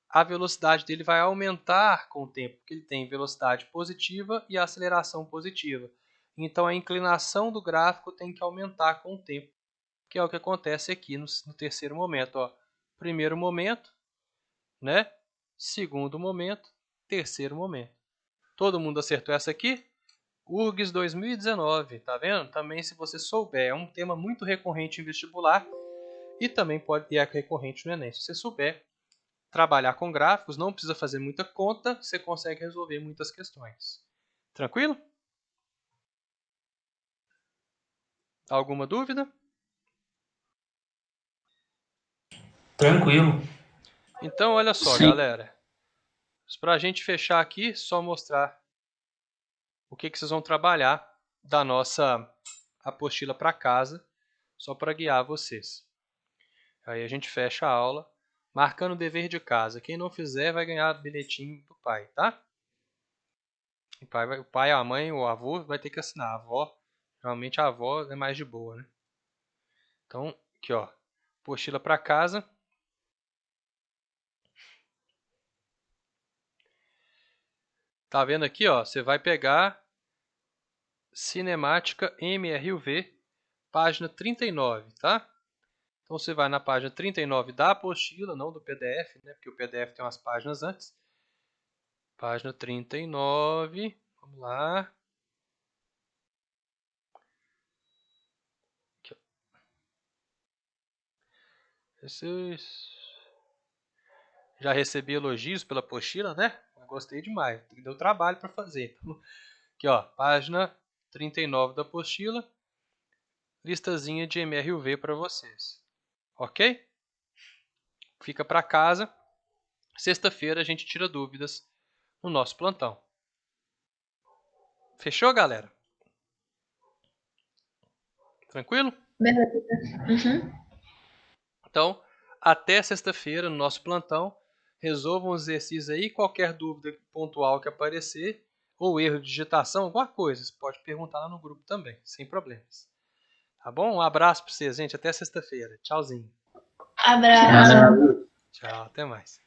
a velocidade dele vai aumentar com o tempo, porque ele tem velocidade positiva e aceleração positiva. Então, a inclinação do gráfico tem que aumentar com o tempo, que é o que acontece aqui no terceiro momento. Ó. Primeiro momento, né? Segundo momento, terceiro momento. Todo mundo acertou essa aqui? URGS 2019, tá vendo? Também, se você souber, é um tema muito recorrente em vestibular e também pode ser recorrente no Enem. Se você souber trabalhar com gráficos, não precisa fazer muita conta, você consegue resolver muitas questões. Tranquilo? Alguma dúvida? Tranquilo. Então, olha só, Sim. galera. Para a gente fechar aqui, só mostrar o que vocês vão trabalhar da nossa apostila para casa, só para guiar vocês. Aí a gente fecha a aula marcando o dever de casa. Quem não fizer vai ganhar bilhetinho do pai, tá? O pai, a mãe, o avô vai ter que assinar. A avó, geralmente a avó é mais de boa, né? Então, aqui ó, apostila para casa. Tá vendo aqui, ó? Você vai pegar Cinemática MRUV, página 39, tá? Então você vai na página 39 da apostila, não do PDF, né? Porque o PDF tem umas páginas antes. Página 39, vamos lá. Aqui, já recebi elogios pela apostila, né? Eu gostei demais, deu trabalho para fazer. Aqui, ó, página 39 da apostila, listazinha de MRUV para vocês. Ok? Fica para casa. Sexta-feira a gente tira dúvidas no nosso plantão. Fechou, galera? Tranquilo? Beleza. Uhum. Então, até sexta-feira no nosso plantão. Resolvam os exercícios aí. Qualquer dúvida pontual que aparecer, ou erro de digitação, alguma coisa, você pode perguntar lá no grupo também, sem problemas. Tá bom? Um abraço para vocês, gente. Até sexta-feira. Tchauzinho. Abraço. Tchau, até mais.